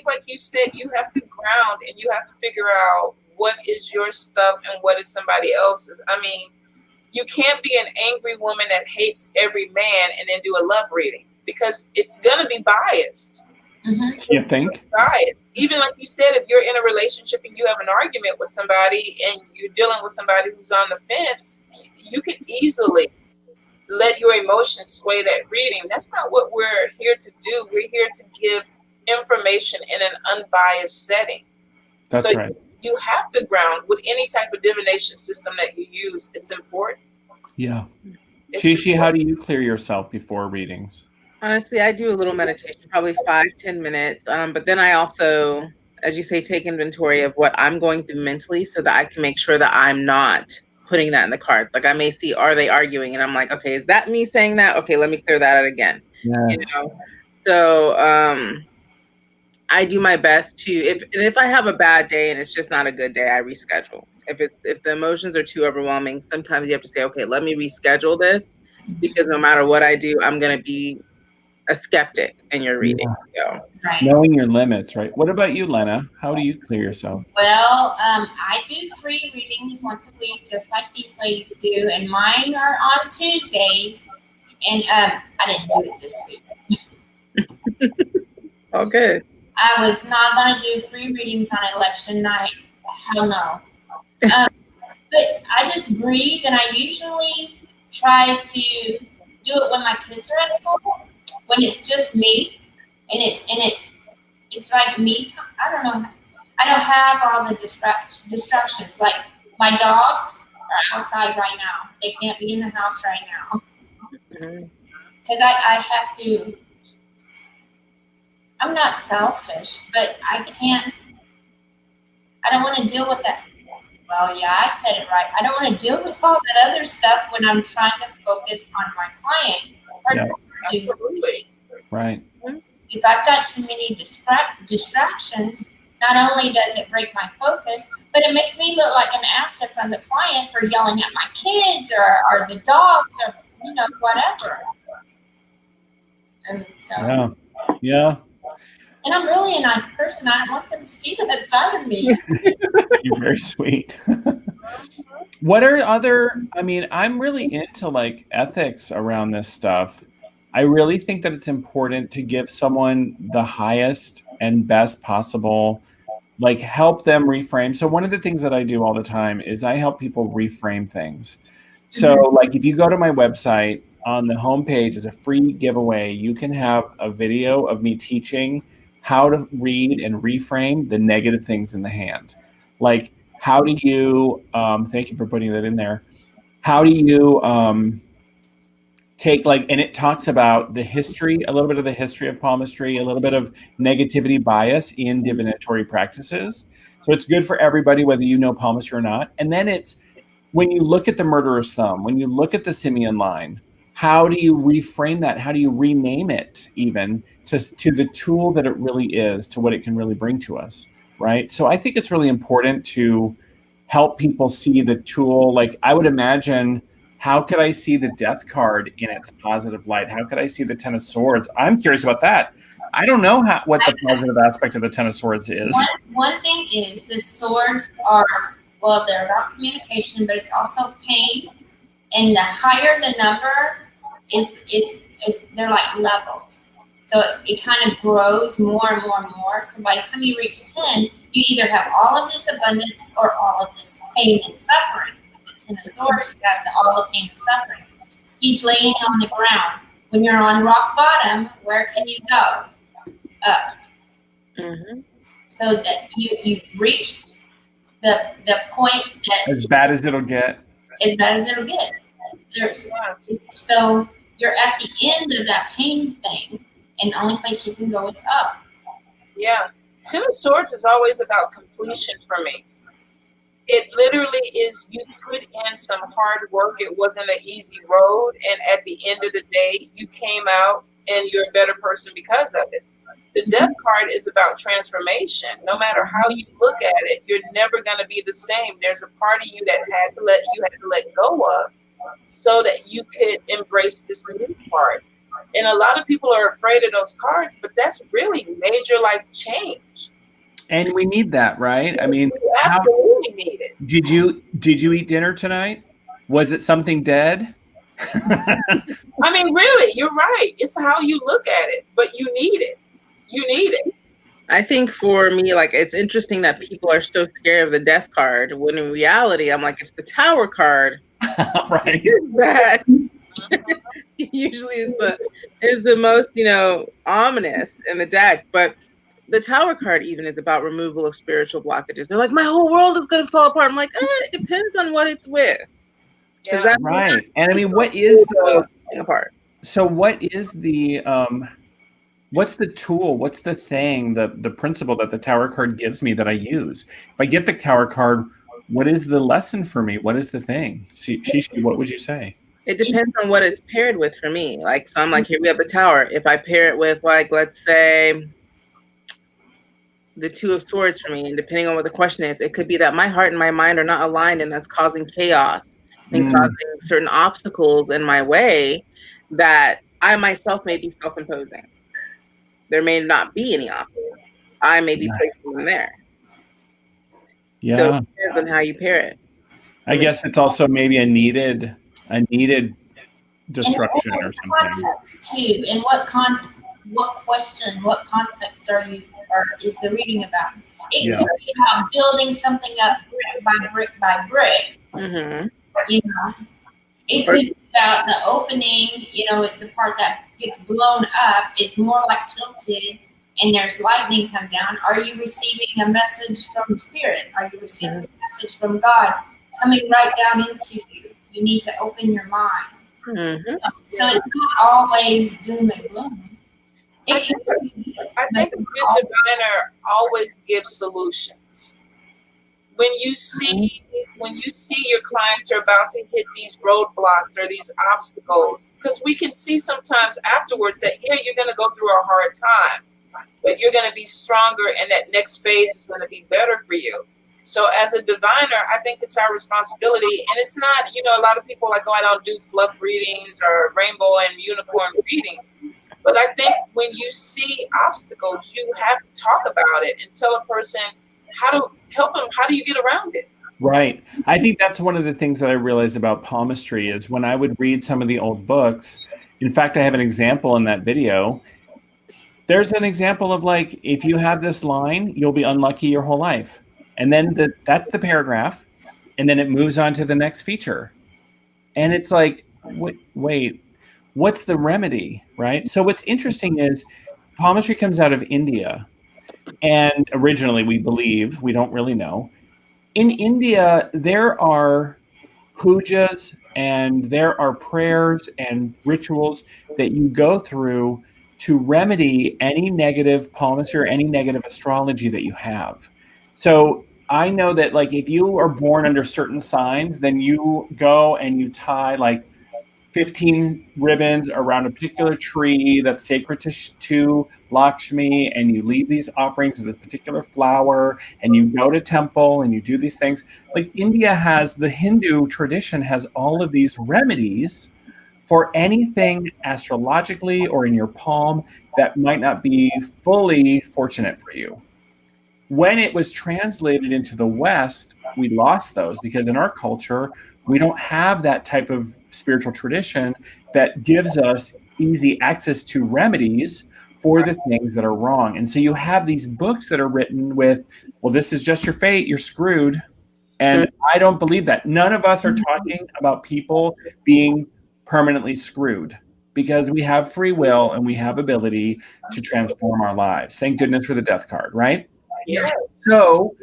like you said, you have to ground and you have to figure out what is your stuff and what is somebody else's. I mean, you can't be an angry woman that hates every man and then do a love reading because it's gonna be biased. Mm-hmm. You think? Biased. Even like you said, if you're in a relationship and you have an argument with somebody and you're dealing with somebody who's on the fence, you can easily let your emotions sway that reading. That's not what we're here to do. We're here to give information in an unbiased setting. That's right. You have to ground with any type of divination system that you use. It's important. Yeah. Shishi, how do you clear yourself before readings? Honestly, I do a little meditation, probably 5-10 minutes. But then I also, as you say, take inventory of what I'm going through mentally so that I can make sure that I'm not putting that in the cards. Like I may see, are they arguing? And I'm like, okay, is that me saying that? Okay, let me clear that out again. Yes. So I do my best to, if I have a bad day and it's just not a good day, I reschedule. If the emotions are too overwhelming, sometimes you have to say, okay, let me reschedule this because no matter what I do, I'm going to be a skeptic in your reading. Yeah. So knowing your limits, right? What about you, Lynna? How do you clear yourself? Well, I do free readings once a week, just like these ladies do, and mine are on Tuesdays. And I didn't do it this week. Oh, good. I was not going to do free readings on election night. Hell no. But I just breathe, and I usually try to do it when my kids are at school. When it's just me, and it's like me time. I don't know. I don't have all the distractions. Like my dogs are outside right now. They can't be in the house right now because I have to. I'm not selfish, but I can't. I don't want to deal with that. Well, yeah, I said it right. I don't want to deal with all that other stuff when I'm trying to focus on my client. Right. If I've got too many distractions, not only does it break my focus, but it makes me look like an ass in front of the client for yelling at my kids or the dogs or whatever. And so. Yeah. And I'm really a nice person. I don't want them to see that side of me. You're very sweet. What are I'm really into like ethics around this stuff. I really think that it's important to give someone the highest and best possible, like help them reframe. So one of the things that I do all the time is I help people reframe things. So like if you go to my website, on the homepage is a free giveaway. You can have a video of me teaching how to read and reframe the negative things in the hand. Like how do you, thank you for putting that in there. How do you take and it talks about the history, a little bit of the history of palmistry, a little bit of negativity bias in divinatory practices. So it's good for everybody, whether you know palmistry or not. And then it's, when you look at the murderer's thumb, when you look at the simian line, how do you reframe that? How do you rename it even to the tool that it really is, to what it can really bring to us, right? So I think it's really important to help people see the tool. Like I would imagine, how could I see the death card in its positive light? How could I see the 10 of swords? I'm curious about that. I don't know what the positive aspect of the Ten of Swords is. One thing is the swords are, well, they're about communication, but it's also pain. And the higher the number is they're like levels. So it kind of grows more and more and more. So by the time you reach 10, you either have all of this abundance or all of this pain and suffering. With the Ten of Swords, you have all the pain and suffering. He's laying on the ground. When you're on rock bottom, where can you go? Up. Mm-hmm. So that you've reached the point that as bad as it'll get. As bad as it'll get. So you're at the end of that pain thing, and the only place you can go is up. Yeah. Ten of Swords is always about completion for me. It literally is, you put in some hard work. It wasn't an easy road. And at the end of the day, you came out and you're a better person because of it. The Death card is about transformation. No matter how you look at it, you're never going to be the same. There's a part of you that you had to let go of so that you could embrace this new part. And a lot of people are afraid of those cards, but that's really major life change. And we need that, right? I mean, we absolutely need it. Did you eat dinner tonight? Was it something dead? I mean, really, you're right. It's how you look at it, but you need it. You need it. I think for me, like, it's interesting that people are so scared of the Death card, when in reality, I'm like, it's the Tower card. Right. That usually is the most, ominous in the deck. But the Tower card even is about removal of spiritual blockages. They're like, my whole world is going to fall apart. I'm like, it depends on what it's with. Yeah. Right. And I mean, what is the apart? So what is the what's the tool? What's the thing, the principle that the Tower card gives me that I use? If I get the Tower card, what is the lesson for me? What is the thing? Shishi, what would you say? It depends on what it's paired with for me. Like, so I'm like, here we have the Tower. If I pair it with, like, let's say the Two of Swords for me, and depending on what the question is, it could be that my heart and my mind are not aligned, and that's causing chaos and causing certain obstacles in my way that I myself may be self-imposing. There may not be any obstacles. I may be placing them there. Yeah. So it depends on how you pair it. I guess it's also maybe a needed destruction or something. Context too, and what question, what context is the reading about? It could be about building something up brick by brick by brick. Mm-hmm. It could be about the opening. The part that gets blown up is more like tilted, and there's lightning come down. Are you receiving a message from Spirit? Are you receiving a message from God coming right down into you? You need to open your mind. Mm-hmm. So it's not always doom and gloom. I think a good diviner always gives solutions. When you see your clients are about to hit these roadblocks or these obstacles, because we can see sometimes afterwards that you're going to go through a hard time, but you're going to be stronger, and that next phase is going to be better for you. So as a diviner, I think it's our responsibility, and it's not, a lot of people like, I don't do fluff readings or rainbow and unicorn readings. But I think when you see obstacles, you have to talk about it and tell a person how to help them. How do you get around it? Right. I think that's one of the things that I realized about palmistry is when I would read some of the old books. In fact, I have an example in that video. There's an example of, like, if you have this line, you'll be unlucky your whole life. And then that's the paragraph. And then it moves on to the next feature. And it's like, wait, what's the remedy, right? So what's interesting is palmistry comes out of India. And originally, we believe, we don't really know. In India, there are pujas and there are prayers and rituals that you go through to remedy any negative palmistry or any negative astrology that you have. So I know that, like, if you are born under certain signs, then you go and you tie like 15 ribbons around a particular tree that's sacred to Lakshmi, and you leave these offerings of this particular flower, and you go to temple and you do these things. Like, India has, the Hindu tradition has all of these remedies for anything astrologically or in your palm that might not be fully fortunate for you. When it was translated into the West, we lost those because in our culture, we don't have that type of spiritual tradition that gives us easy access to remedies for the things that are wrong. And so you have these books that are written with, well, this is just your fate, you're screwed. And I don't believe that. None of us are talking about people being permanently screwed because we have free will and we have ability to transform our lives. Thank goodness for the death card, right? Yeah. So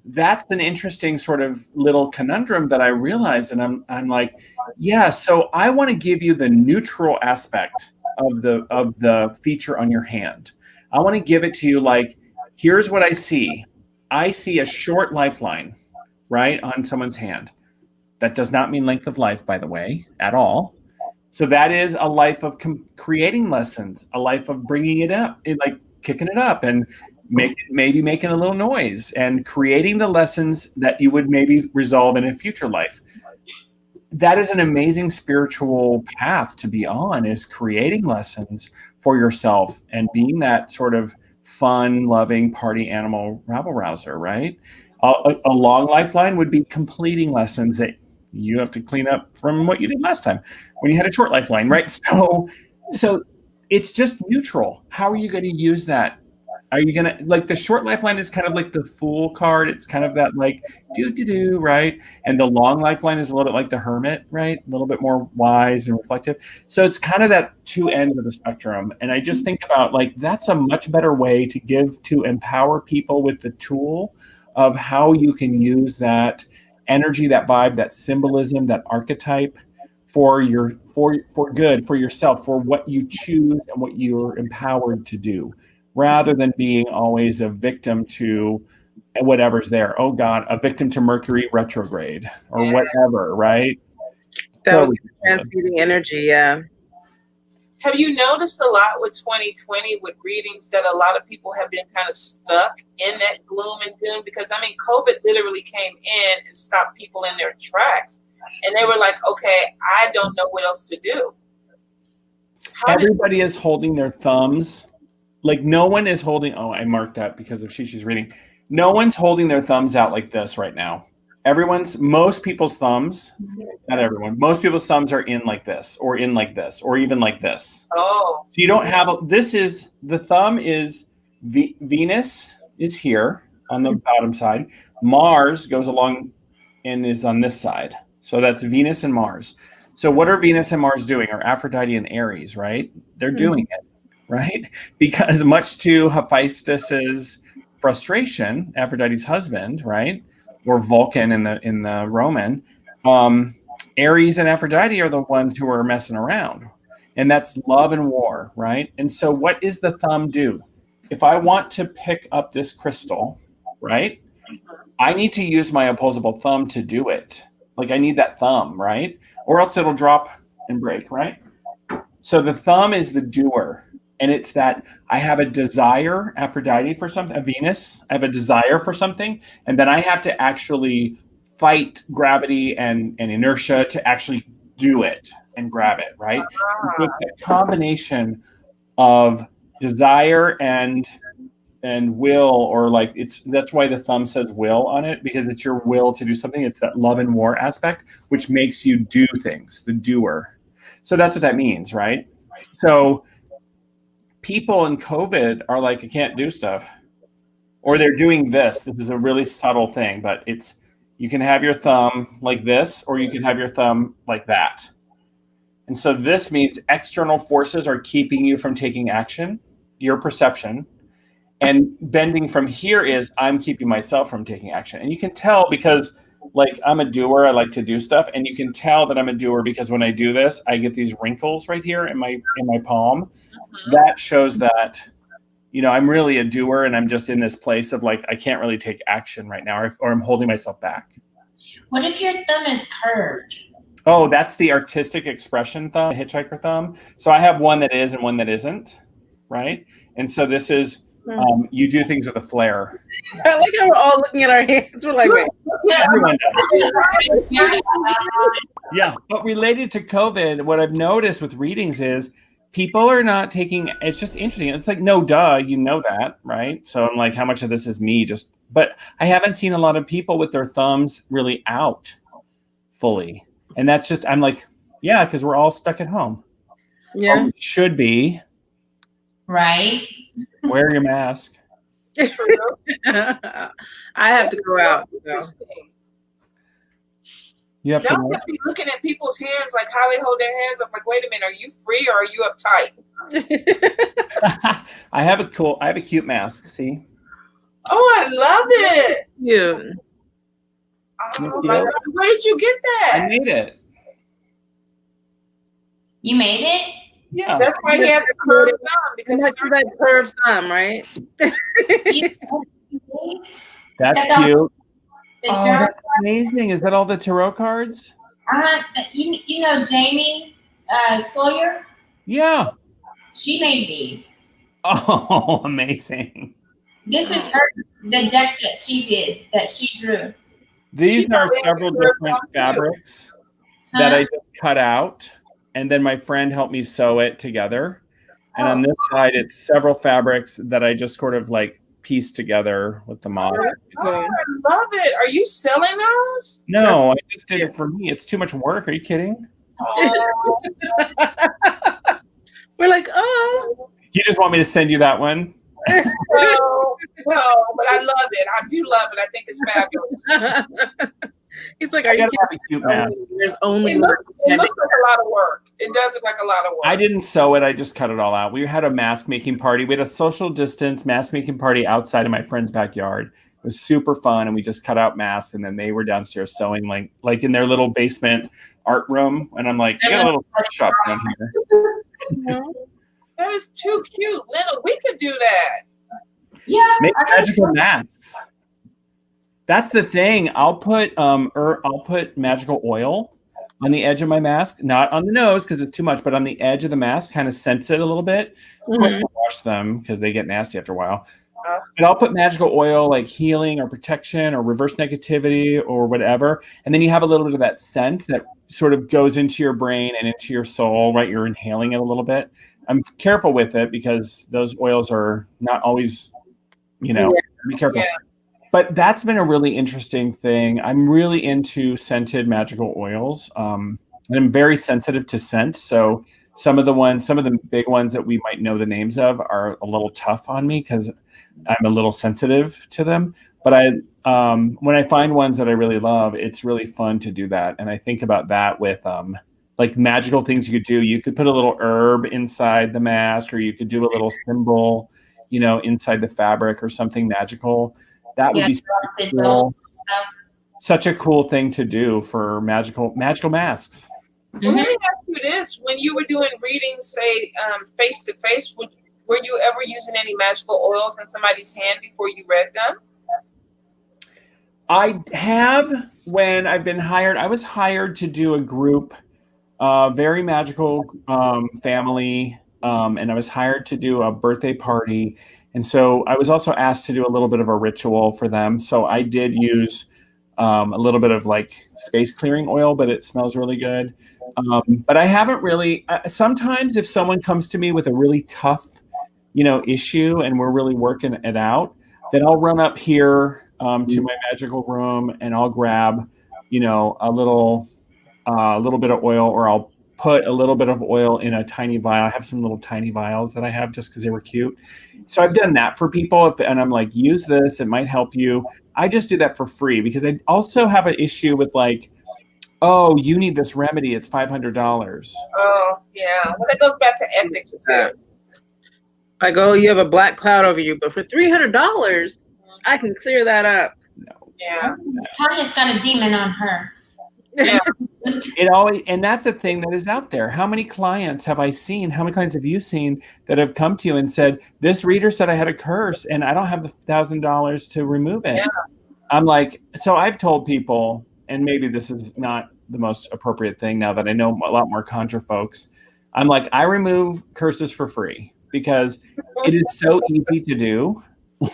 that's an interesting sort of little conundrum that I realized. And I'm like, yeah, so I want to give you the neutral aspect of the feature on your hand. I want to give it to you like, here's what I see. I see a short lifeline, right, on someone's hand. That does not mean length of life, by the way, at all. So that is a life of creating lessons, a life of bringing it up, like kicking it up and maybe making a little noise and creating the lessons that you would maybe resolve in a future life. That is an amazing spiritual path to be on, is creating lessons for yourself and being that sort of fun, loving party animal rabble rouser, right? A long lifeline would be completing lessons that you have to clean up from what you did last time when you had a short lifeline, right? So it's just neutral. How are you going to use that? Are you going to, like, the short lifeline is kind of like the Fool card. It's kind of that like do, right? And the long lifeline is a little bit like the Hermit, right? A little bit more wise and reflective. So it's kind of that two ends of the spectrum. And I just think about, like, that's a much better way to empower people with the tool of how you can use that energy, that vibe, that symbolism, that archetype for good, for yourself, for what you choose and what you're empowered to do, rather than being always a victim to whatever's there. Oh God, a victim to Mercury retrograde or whatever, right? That was transmuting energy, yeah. Have you noticed a lot with 2020 with readings that a lot of people have been kind of stuck in that gloom and doom? Because I mean, COVID literally came in and stopped people in their tracks. And they were like, okay, I don't know what else to do. Everybody is holding their thumbs. Like, no one is holding, I marked that because of Shishi's reading. No one's holding their thumbs out like this right now. Most people's thumbs, not everyone, most people's thumbs are in like this, or in like this, or even like this. Oh. So you don't have, the thumb is, Venus is here on the bottom side. Mars goes along and is on this side. So that's Venus and Mars. So what are Venus and Mars doing? Or Aphrodite and Aries, right? They're doing it, right? Because much to Hephaestus's frustration, Aphrodite's husband, right? Or Vulcan in the Roman, Aries and Aphrodite are the ones who are messing around. And that's love and war, right? And so what does the thumb do? If I want to pick up this crystal, right, I need to use my opposable thumb to do it. Like, I need that thumb, right? Or else it'll drop and break, right? So the thumb is the doer. And it's that I have a desire, Aphrodite, for something, a Venus. I have a desire for something. And then I have to actually fight gravity and inertia to actually do it and grab it, right? So it's a combination of desire and will, or like, that's why the thumb says will on it, because it's your will to do something. It's that love and war aspect, which makes you do things, the doer. So that's what that means, right? So people in COVID are like, I can't do stuff, or they're doing this. This is a really subtle thing, but you can have your thumb like this, or you can have your thumb like that. And so this means external forces are keeping you from taking action, your perception. And bending from here is I'm keeping myself from taking action. And you can tell because, like, I'm a doer. I like to do stuff. And you can tell that I'm a doer because when I do this, I get these wrinkles right here in my palm. That shows that, I'm really a doer, and I'm just in this place of like, I can't really take action right now, or I'm holding myself back. What if your thumb is curved? Oh, that's the artistic expression thumb, the hitchhiker thumb. So I have one that is and one that isn't, right? And so this is You do things with a flair. I like how we're all looking at our hands. We're like, wait. Everyone does. Yeah, but related to COVID, what I've noticed with readings is people are not taking. It's just interesting. It's like, no, duh, you know that, right? So I'm like, how much of this is me? But I haven't seen a lot of people with their thumbs really out fully, and that's just. I'm like, yeah, because we're all stuck at home. Yeah, should be. Right. Wear your mask. I have to go out. You have Now to be looking at people's hands, like how they hold their hands. I'm like, wait a minute, are you free or are you uptight? I have a cute mask. See? Oh, I love it. Yeah. Oh my God, where did you get that? I made it. You made it? Yeah. That's why he has a curved thumb, because That's that curved thumb, right? That's cute. The Oh, tarot that's amazing. Is that all the tarot cards? you know Jamie Sawyer? Yeah. She made these. Oh, amazing. This is the deck that she drew. These are several different fabrics that I just cut out, and then my friend helped me sew it together. And on this side, it's several fabrics that I just sort of like pieced together with the model. Oh, I love it. Are you selling those? No, I just did it for me. It's too much work. Are you kidding? Oh, We're like, oh. You just want me to send you that one? no, but I love it. I do love it. I think it's fabulous. He's like, are you kidding? There's only it looks like a lot of work. It does look like a lot of work. I didn't sew it. I just cut it all out. We had a mask making party. We had a social distance mask making party outside of my friend's backyard. It was super fun, and we just cut out masks, and then they were downstairs sewing like in their little basement art room. And I'm like, you got a little shop down here. That is too cute, Lynna. We could do that. Yeah, make magical masks. That's the thing. I'll put magical oil on the edge of my mask, not on the nose because it's too much, but on the edge of the mask, kind of sense it a little bit. Of course, I'll wash them because they get nasty after a while. But I'll put magical oil like healing or protection or reverse negativity or whatever. And then you have a little bit of that scent that sort of goes into your brain and into your soul, right? You're inhaling it a little bit. I'm careful with it because those oils are not always, be careful. Yeah. But that's been a really interesting thing. I'm really into scented magical oils. And I'm very sensitive to scent. So some of the big ones that we might know the names of are a little tough on me because I'm a little sensitive to them. But when I find ones that I really love, it's really fun to do that. And I think about that with like magical things you could do. You could put a little herb inside the mask, or you could do a little symbol, inside the fabric or something magical. That would be such a cool thing to do for magical masks. Well, let me ask you this: when you were doing readings, say face to face, were you ever using any magical oils in somebody's hand before you read them? I have when I've been hired. I was hired to do a group, very magical family, and I was hired to do a birthday party. And so I was also asked to do a little bit of a ritual for them. So I did use a little bit of like space clearing oil, but it smells really good. But I haven't really, sometimes if someone comes to me with a really tough, issue and we're really working it out, then I'll run up here to my magical room and I'll grab, a little bit of oil, or I'll put a little bit of oil in a tiny vial. I have some little tiny vials that I have just because they were cute. So I've done that for people, and I'm like, use this, it might help you. I just do that for free because I also have an issue with like, oh, you need this remedy, it's $500. Oh, yeah. Well, that goes back to ethics too. Like, oh, you have a black cloud over you, but for $300, I can clear that up. No. Yeah. Tonya's got a demon on her. Yeah. And that's a thing that is out there. How many clients have I seen? How many clients have you seen that have come to you and said, this reader said I had a curse and I don't have the $1,000 to remove it? Yeah. I'm like, so I've told people, and maybe this is not the most appropriate thing now that I know a lot more Conjure folks. I'm like, I remove curses for free. because it is so easy to do.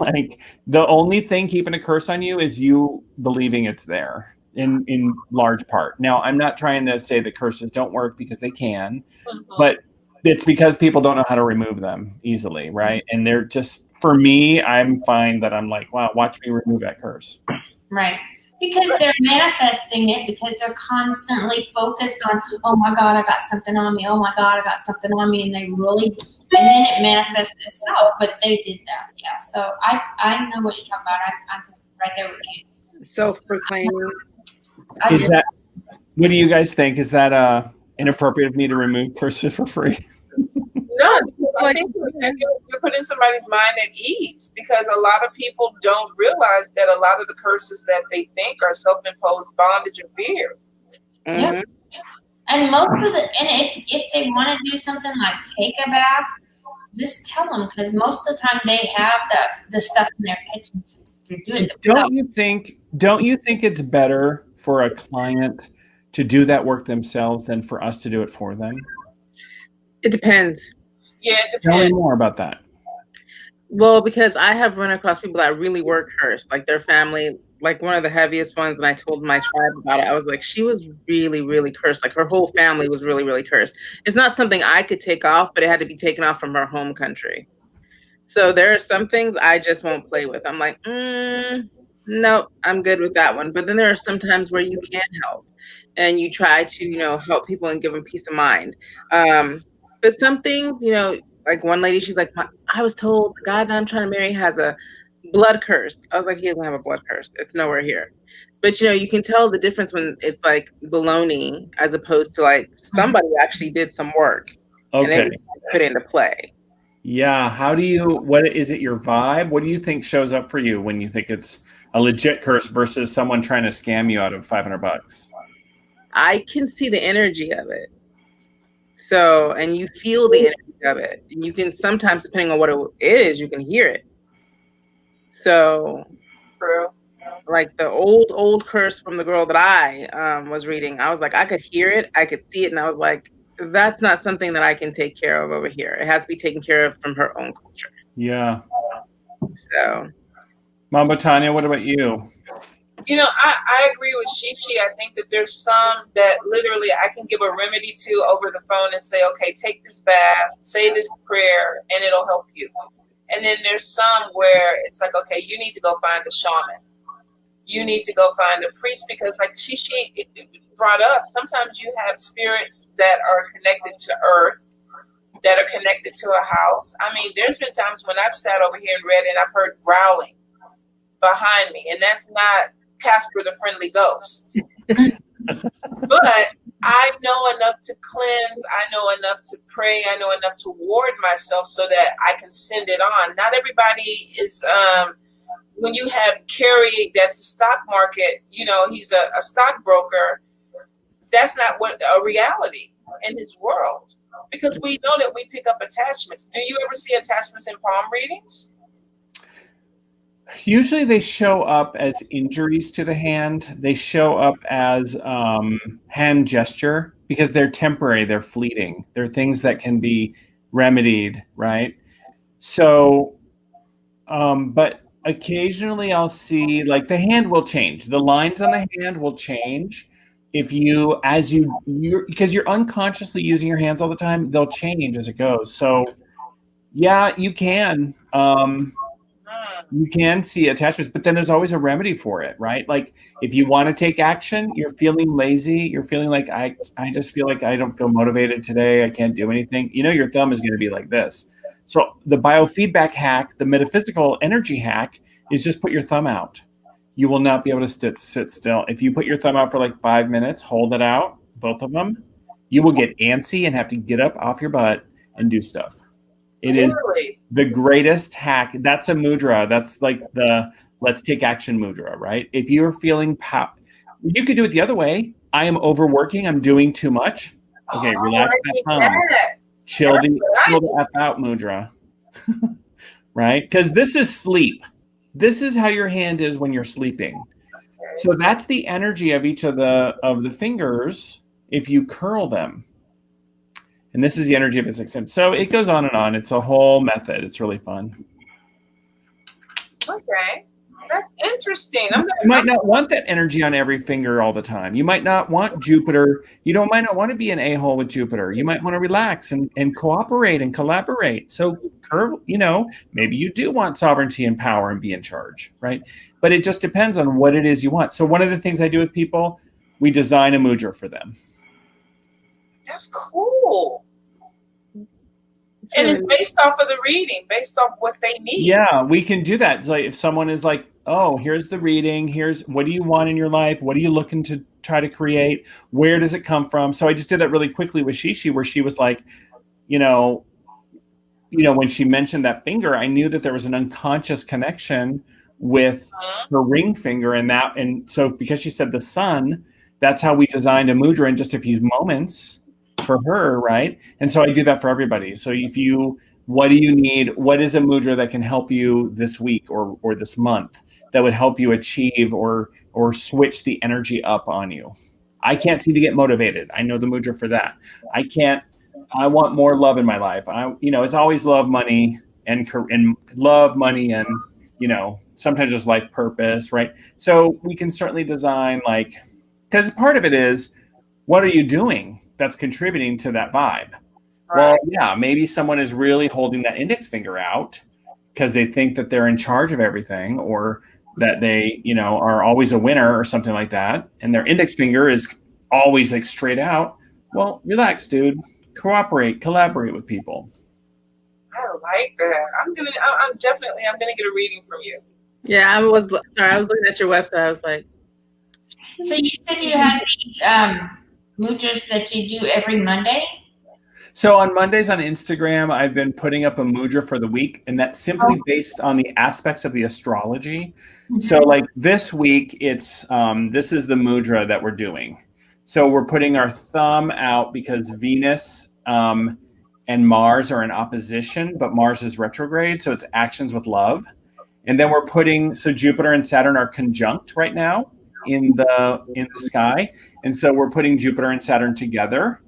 Like the only thing keeping a curse on you is you believing it's there in large part. Now, I'm not trying to say that curses don't work, because they can, but it's because people don't know how to remove them easily, right? And they're just, for me, I'm fine that I'm like, wow, watch me remove that curse. Right. Because they're manifesting it, because they're constantly focused on, oh my God, I got something on me. Oh my God, I got something on me. And they really, and then it manifests itself, but they did that. Yeah. So I know what you're talking about. I'm right there with you. Self-proclaimed. What do you guys think? Is that inappropriate of me to remove curses for free? No, I think you're putting somebody's mind at ease, because a lot of people don't realize that a lot of the curses that they think are self-imposed bondage or fear. Mm-hmm. Yep. And most of the, and if they want to do something like take a bath, just tell them, because most of the time they have the stuff in their kitchen to do it themselves. Don't you think it's better for a client to do that work themselves than for us to do it for them? It depends. Yeah, it depends. Tell me more about that. Well, because I have run across people that really were cursed, like their family, like one of the heaviest ones. And I told my tribe about it. I was like, she was really, really cursed. Like her whole family was really, really cursed. It's not something I could take off, but it had to be taken off from her home country. So there are some things I just won't play with. I'm like, no, I'm good with that one. But then there are some times where you can help, and you try to, help people and give them peace of mind. But some things, like one lady, she's like, I was told the guy that I'm trying to marry has a blood curse. I was like, he doesn't have a blood curse. It's nowhere here. But, you can tell the difference when it's like baloney, as opposed to like somebody actually did some work and then put into play. Yeah. What is it, your vibe? What do you think shows up for you when you think it's a legit curse versus someone trying to scam you out of $500? I can see the energy of it. So, and you feel the energy of it. And you can sometimes, depending on what it is, you can hear it. So, True. Like the old curse from the girl that I was reading, I was like, I could hear it, I could see it, and I was like, that's not something that I can take care of over here. It has to be taken care of from her own culture. Yeah. So, Mambo, Tonya, what about you? I agree with Shishi. I think that there's some that literally I can give a remedy to over the phone and say, okay, take this bath, say this prayer, and it'll help you. And then there's some where it's like, okay, you need to go find a shaman. You need to go find a priest, because like Shishi brought up, sometimes you have spirits that are connected to earth, that are connected to a house. I mean, there's been times when I've sat over here and read and I've heard growling behind me, and that's not Casper the Friendly Ghost. But I know enough to cleanse, I know enough to pray, I know enough to ward myself so that I can send it on. Not everybody is, when you have Carrie, that's the stock market, he's a stockbroker, that's not what a reality in his world. Because we know that we pick up attachments. Do you ever see attachments in palm readings? Usually they show up as injuries to the hand. They show up as hand gesture, because they're temporary, they're fleeting. They're things that can be remedied, right? So, but occasionally I'll see, like, the hand will change. The lines on the hand will change. If because you're unconsciously using your hands all the time, they'll change as it goes. So yeah, you can. You can see attachments, but then there's always a remedy for it, right? Like if you want to take action, you're feeling lazy, you're feeling like I just feel like I don't feel motivated today, I can't do anything. Your thumb is going to be like this. So the biofeedback hack, the metaphysical energy hack, is just put your thumb out. You will not be able to sit still. If you put your thumb out for like 5 minutes, hold it out, both of them, you will get antsy and have to get up off your butt and do stuff. It is the greatest hack. That's a mudra. That's like the let's take action mudra, right? If you're feeling you could do it the other way. I am overworking. I'm doing too much. Okay, relax that thumb. Chill the F out mudra, right? Because this is sleep. This is how your hand is when you're sleeping. So that's the energy of each of the fingers if you curl them. And this is the energy of his extent. So it goes on and on. It's a whole method. It's really fun. Okay. That's interesting. You might not want that energy on every finger all the time. You might not want Jupiter. Might not want to be an a-hole with Jupiter. You might want to relax and cooperate and collaborate. So, maybe you do want sovereignty and power and be in charge, right? But it just depends on what it is you want. So one of the things I do with people, we design a mudra for them. That's cool. And it's based off of the reading, based off what they need. Yeah, we can do that. It's like if someone is like, oh, here's the reading. Here's what do you want in your life? What are you looking to try to create? Where does it come from? So I just did that really quickly with Shishi, where she was like, when she mentioned that finger, I knew that there was an unconscious connection with her ring finger and so because she said the sun, that's how we designed a mudra in just a few moments for her, right? And so I do that for everybody. So what do you need? What is a mudra that can help you this week or this month that would help you achieve or switch the energy up on you? I can't seem to get motivated. I know the mudra for that. I want more love in my life. It's always love, money, and love, money, and sometimes just life purpose, right? So we can certainly design because part of it is, what are you doing that's contributing to that vibe? Right. Well, yeah, maybe someone is really holding that index finger out because they think that they're in charge of everything, or that they, are always a winner or something like that. And their index finger is always straight out. Well, relax, dude. Cooperate, collaborate with people. I like that. I'm gonna get a reading from you. Yeah, I was looking at your website. I was like, so you said you had these mudras that you do every Monday? So on Mondays on Instagram, I've been putting up a mudra for the week, and that's simply based on the aspects of the astrology. Mm-hmm. So this week, it's this is the mudra that we're doing. So we're putting our thumb out because Venus and Mars are in opposition, but Mars is retrograde, so it's actions with love. And then so Jupiter and Saturn are conjunct right now in the sky. And so we're putting Jupiter and Saturn together.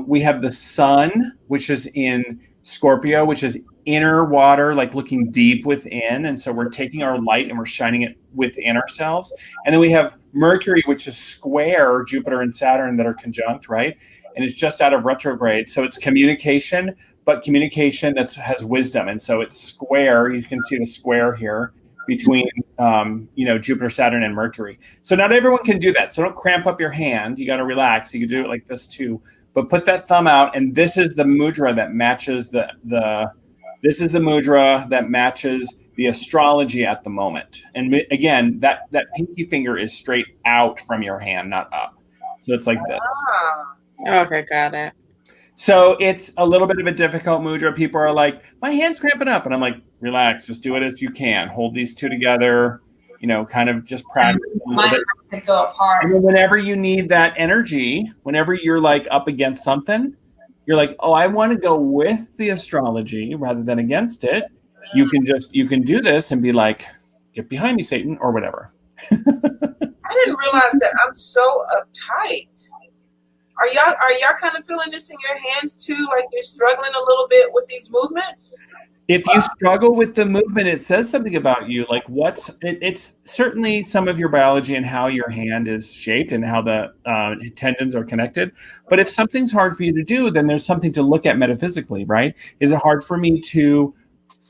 We have the sun, which is in Scorpio, which is inner water, looking deep within. And so we're taking our light and we're shining it within ourselves. And then we have Mercury, which is square Jupiter and Saturn that are conjunct, right? And it's just out of retrograde. So it's communication, but communication that has wisdom. And so it's square. You can see the square here between, Jupiter, Saturn, and Mercury. So not everyone can do that. So don't cramp up your hand. You got to relax. You can do it like this too. But put that thumb out, and this is the mudra that matches this is the mudra that matches the astrology at the moment. And again, that pinky finger is straight out from your hand, not up. So it's like this. Okay, got it. So it's a little bit of a difficult mudra. People are like, my hand's cramping up. And I'm like, relax, just do it as you can. Hold these two together, kind of just practice. Mine might go apart. And then whenever you need that energy, whenever you're up against something, you're like, oh, I want to go with the astrology rather than against it. You can do this and be like, get behind me, Satan, or whatever. I didn't realize that I'm so uptight. Are y'all kind of feeling this in your hands too? Like you're struggling a little bit with these movements? If you struggle with the movement, it says something about you. It's certainly some of your biology and how your hand is shaped and how the tendons are connected. But if something's hard for you to do, then there's something to look at metaphysically, right? Is it hard for me to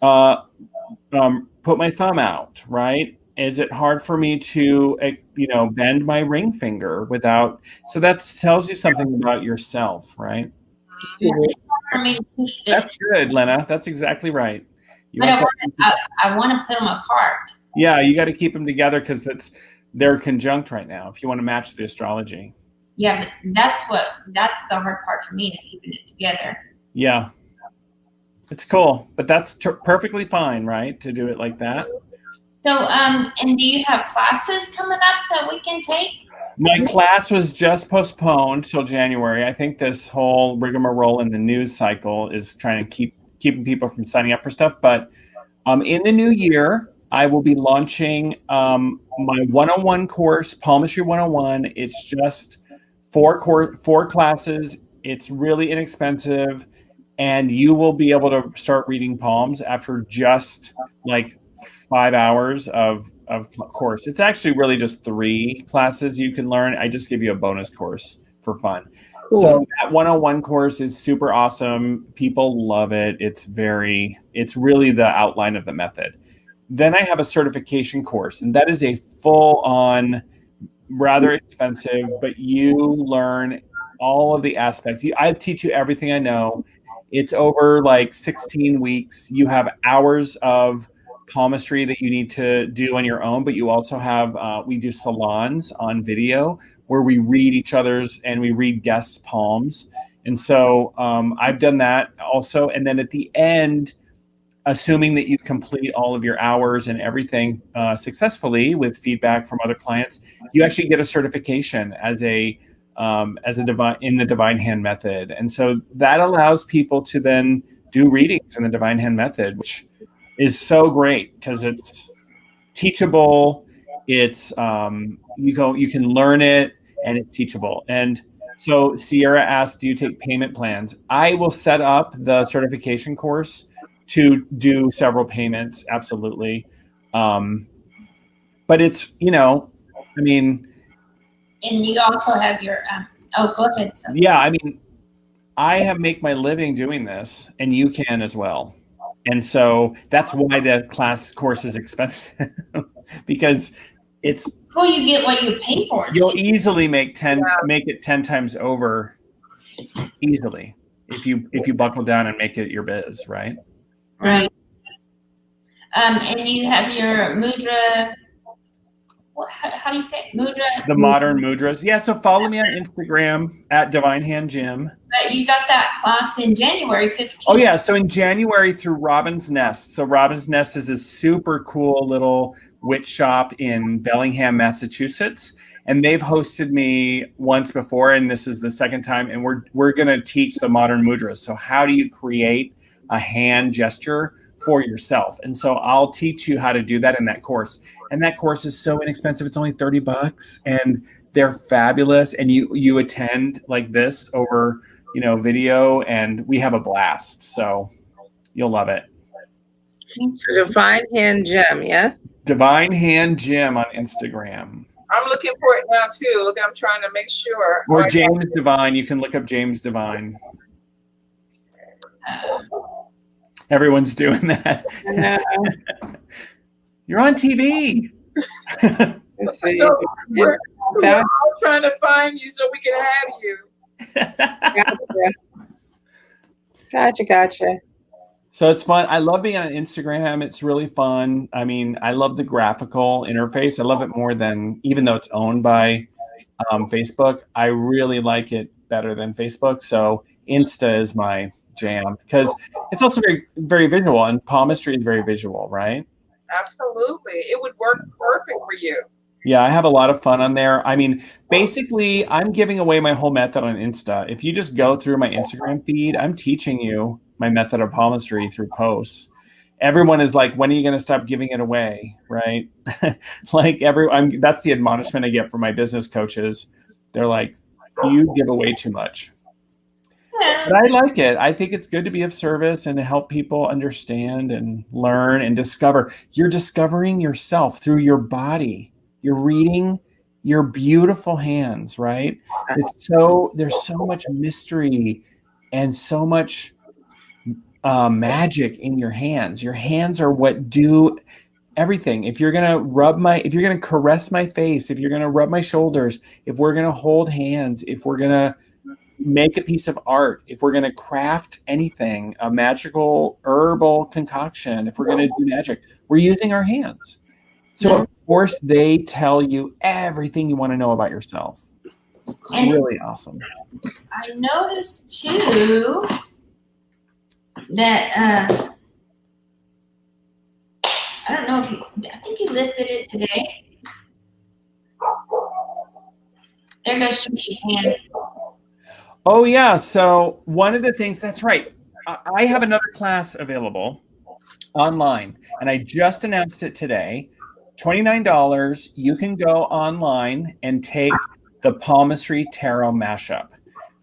put my thumb out, right? Is it hard for me to, bend my ring finger without? So that tells you something about yourself, right? That's good, Lynna. That's exactly right. I want to put them apart. Yeah, you got to keep them together because they're conjunct right now. If you want to match the astrology. Yeah, but that's the hard part for me is keeping it together. Yeah, it's cool, but that's perfectly fine, right? To do it like that. So, and do you have classes coming up that we can take? My class was just postponed till January. I think this whole rigmarole in the news cycle is trying to keeping people from signing up for stuff. But in the new year, I will be launching my 101 course, Palmistry 101. It's just four classes It's really inexpensive, and you will be able to start reading palms after just like 5 hours of course. It's actually really just 3 classes you can learn. I just give you a bonus course for fun. Cool. So that 101 course is super awesome. People love it. It's really the outline of the method. Then I have a certification course, and that is a full-on, rather expensive, but you learn all of the aspects. I teach you everything I know. It's over like 16 weeks. You have hours of palmistry that you need to do on your own, but you also have, we do salons on video where we read each other's and we read guests' palms. And so I've done that also. And then at the end, assuming that you complete all of your hours and everything successfully with feedback from other clients, you actually get a certification as a divine in the divine hand method. And so that allows people to then do readings in the divine hand method, which is so great because it's teachable. It's you can learn it, and it's teachable. And so Sierra asked, do you take payment plans? I will set up the certification course to do several payments. Absolutely. But it's, I mean. And you also have your, go ahead. So. Yeah. I mean, I make my living doing this, and you can as well. And so that's why the course is expensive because it's. Well, you get what you pay for. You'll easily make it 10 times over easily if you buckle down and make it your biz, right? Right. And you have your mudra. How do you say it? Mudra? The modern mudras. Yeah, so follow me on Instagram at Divine Hand Gym. But you got that class in January 15th. Oh, yeah. So in January through Robin's Nest. So Robin's Nest is a super cool little witch shop in Bellingham, Massachusetts. And they've hosted me once before, and this is the second time. And we're going to teach the modern mudras. So how do you create a hand gesture for yourself? And so I'll teach you how to do that in that course. And that course is so inexpensive. It's only $30, and they're fabulous. And you attend like this over, video, and we have a blast. So you'll love it. So Divine Hand Gym, yes? Divine Hand Gym on Instagram. I'm looking for it now too. Look, I'm trying to make sure. Or James Divine. You can look up James Divine. Everyone's doing that. You're on TV. Let's see. So we're all trying to find you so we can have you. Gotcha. So it's fun. I love being on Instagram. It's really fun. I mean, I love the graphical interface. I love it more than, even though it's owned by Facebook, I really like it better than Facebook. So Insta is my jam because it's also very, very visual, and palmistry is very visual, right? Absolutely. It would work perfect for you. Yeah, I have a lot of fun on there. I mean, basically, I'm giving away my whole method on Insta. If you just go through my Instagram feed, I'm teaching you my method of palmistry through posts. Everyone is like, when are you going to stop giving it away, right? That's the admonishment I get from my business coaches. They're like, you give away too much. But I like it. I think it's good to be of service and to help people understand and learn and discover. You're discovering yourself through your body. You're reading your beautiful hands, right? There's so much mystery and so much magic in your hands. Your hands are what do everything. If you're gonna caress my face, if you're gonna rub my shoulders, if we're gonna hold hands, if we're gonna make a piece of art, if we're going to craft anything, a magical herbal concoction, if we're going to do magic, we're using our hands. So of course they tell you everything you want to know about yourself. It's really awesome. I noticed too that I don't know I think you listed it today. There goes Shishi's hand. Oh, yeah. So one of the things, that's right. I have another class available online, and I just announced it today. $29. You can go online and take the Palmistry Tarot Mashup.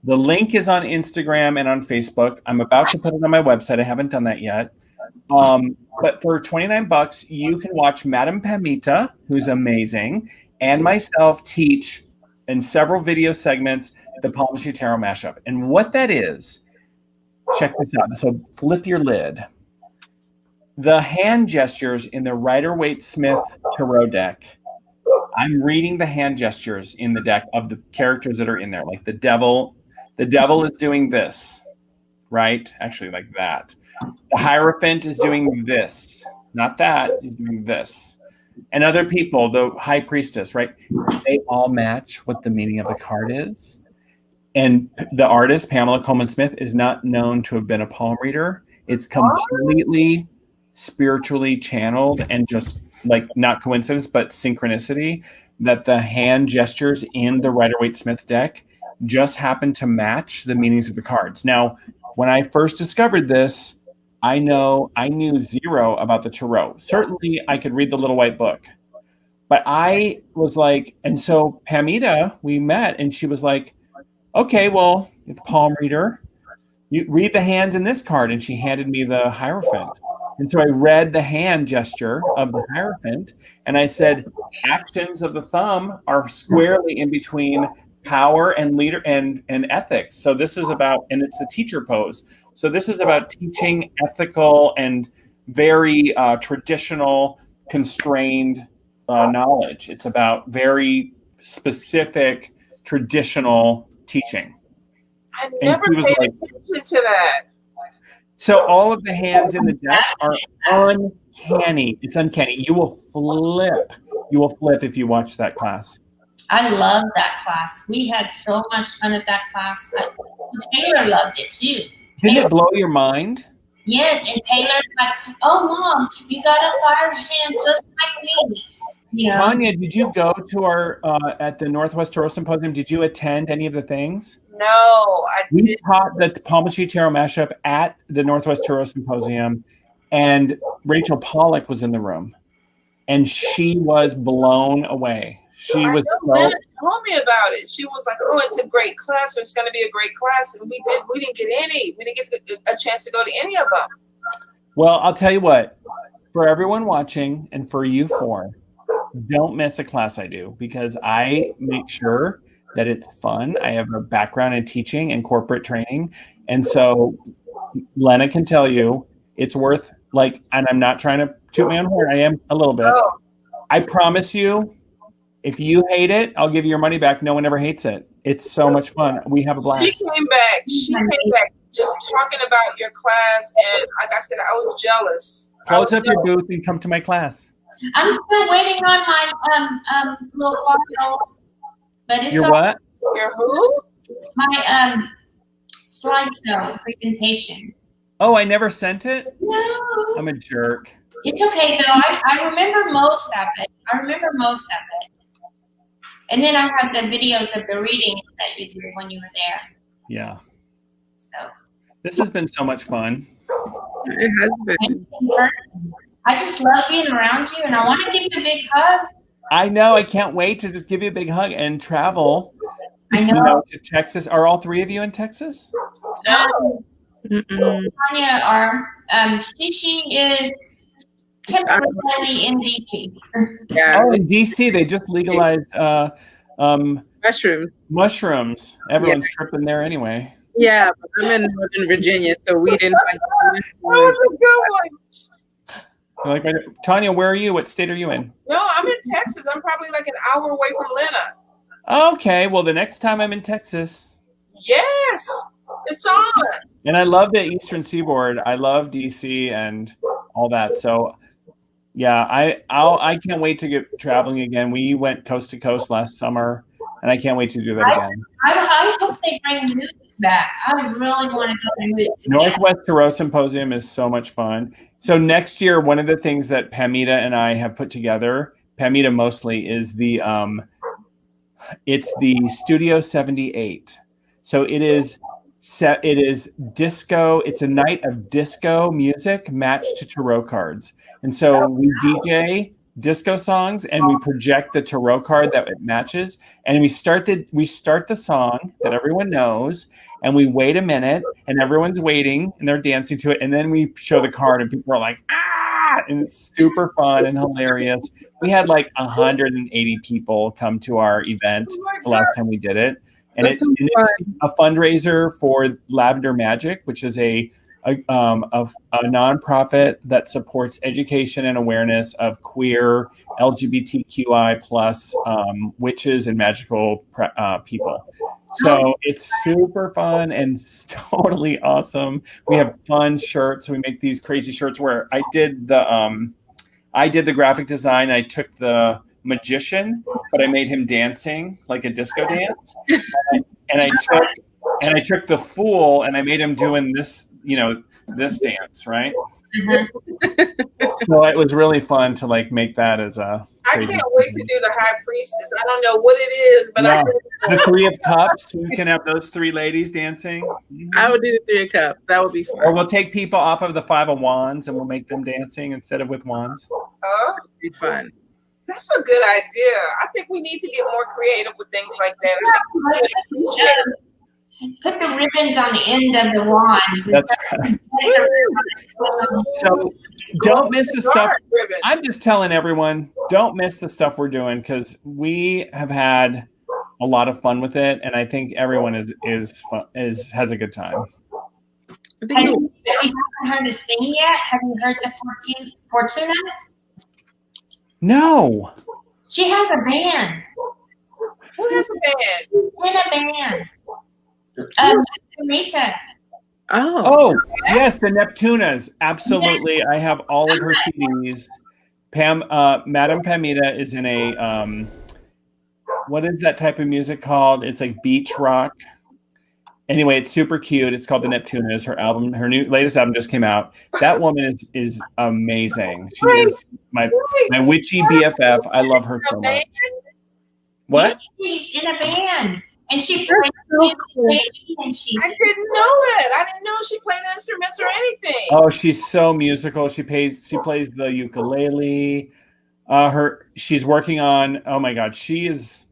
The link is on Instagram and on Facebook. I'm about to put it on my website. I haven't done that yet. But for $29, you can watch Madame Pamita, who's amazing, and myself teach in several video segments the Palmistry Tarot mashup. And what that is, check this out. So flip your lid. The hand gestures in the Rider-Waite-Smith Tarot deck, I'm reading the hand gestures in the deck of the characters that are in there. Like the devil is doing this, right? Actually, like that. The Hierophant is doing this. Not that. He's doing this. And other people, the High Priestess, right? They all match what the meaning of the card is. And the artist, Pamela Coleman Smith, is not known to have been a palm reader. It's completely spiritually channeled and just like not coincidence, but synchronicity that the hand gestures in the Rider-Waite-Smith deck just happen to match the meanings of the cards. Now, when I first discovered this, I knew zero about the tarot. Certainly, I could read the little white book. But I was like, and so Pamita, we met, and she was like, okay, well, you're the palm reader. You read the hands in this card, and she handed me the Hierophant. And so I read the hand gesture of the Hierophant, and I said, actions of the thumb are squarely in between power and leader and ethics. So this is about, and it's the teacher pose. So this is about teaching ethical and very traditional, constrained knowledge. It's about very specific, traditional teaching. I never paid attention to that. So all of the hands in the deck are uncanny. It's uncanny. You will flip. You will flip if you watch that class. I love that class. We had so much fun at that class. Taylor loved it too. Didn't it blow your mind? Yes, and Taylor's like, "Oh, Mom, you got a fire hand just like me." You know? Tonya, did you go to our at the Northwest Tarot Symposium? Did you attend any of the things? No, We taught the Palmistry Tarot mashup at the Northwest Tarot Symposium, and Rachel Pollack was in the room, and she was blown away. Lynna told me about it. She was like, "Oh, it's a great class. It's going to be a great class." And we didn't get any. We didn't get a chance to go to any of them. Well, I'll tell you what. For everyone watching, and for you four, don't miss a class I do, because I make sure that it's fun. I have a background in teaching and corporate training. And so Lynna can tell you it's worth, like, and I'm not trying to toot my own horn. I am a little bit. Oh. I promise you, if you hate it, I'll give you your money back. No one ever hates it. It's so much fun. We have a blast. She came back just talking about your class. And like I said, I was jealous. Close up your booth and come to my class. I'm still waiting on my little file, but it's Your what? Your who? My slideshow presentation. Oh, I never sent it? No. I'm a jerk. It's okay though. I remember most of it. And then I have the videos of the readings that you did when you were there. Yeah. So this has been so much fun. It has been. I just love being around you, and I want to give you a big hug. I know. I can't wait to just give you a big hug and travel. I know. To Texas. Are all three of you in Texas? No. Tonya are. Shishi is temporarily in DC. Yeah. Oh, in DC, they just legalized mushrooms. Everyone's tripping there anyway. Yeah, but I'm in Northern Virginia, so we didn't. That was a good one. Like, Tonya, where are you? What state are you in? No, I'm in Texas. I'm probably like an hour away from Lynna. Okay, well, the next time I'm in Texas. Yes, it's on. And I love the Eastern Seaboard. I love DC and all that. So, yeah, I can't wait to get traveling again. We went coast to coast last summer, and I can't wait to do that again. I hope they bring Moods back. I really want to go to Moods. Northwest Tarot Symposium is so much fun. So next year, one of the things that Pamita and I have put together, Pamita mostly, is it's the Studio 78. So it is disco. It's a night of disco music matched to tarot cards. And so we DJ disco songs, and we project the tarot card that it matches, and we start the song that everyone knows, and we wait a minute, and everyone's waiting, and they're dancing to it, and then we show the card, and people are like, ah, and it's super fun and hilarious. We had like 180 people come to our event the last time we did it, and it's a fundraiser for Lavender Magic, which is a nonprofit that supports education and awareness of queer, LGBTQI plus witches and magical people. So it's super fun and totally awesome. We have fun shirts. We make these crazy shirts where I did the graphic design. I took the magician, but I made him dancing like a disco dance, and I took the fool and I made him doing this, this dance, right? So it was really fun to like make that as a. I can't wait to do the high priestess. I don't know what it is, but yeah. The Three of Cups. We can have those three ladies dancing. I would do the Three of Cups. That would be fun. Or we'll take people off of the Five of Wands and we'll make them dancing instead of with wands. Oh, be fun. That's a good idea. I think we need to get more creative with things like that. Put the ribbons on the end of the wands. That's right. So don't miss the stuff. I'm just telling everyone, don't miss the stuff we're doing because we have had a lot of fun with it, and I think everyone has a good time. Have you heard her sing yet? Have you heard the Fortunas? No. She has a band. Who has a band? In a band. Rita. Oh, yes, the Neptunas. Absolutely. I have all of her CDs. Madame Pamita is in a what is that type of music called? It's like beach rock. Anyway, it's super cute. It's called the Neptunas. Her latest album just came out. That woman is amazing. She is my witchy BFF. I love her so much. What? She's in a band. And she played and she's. I didn't know that. I didn't know she played instruments or anything. Oh, she's so musical. She plays the ukulele. She's working on. Oh my God, she's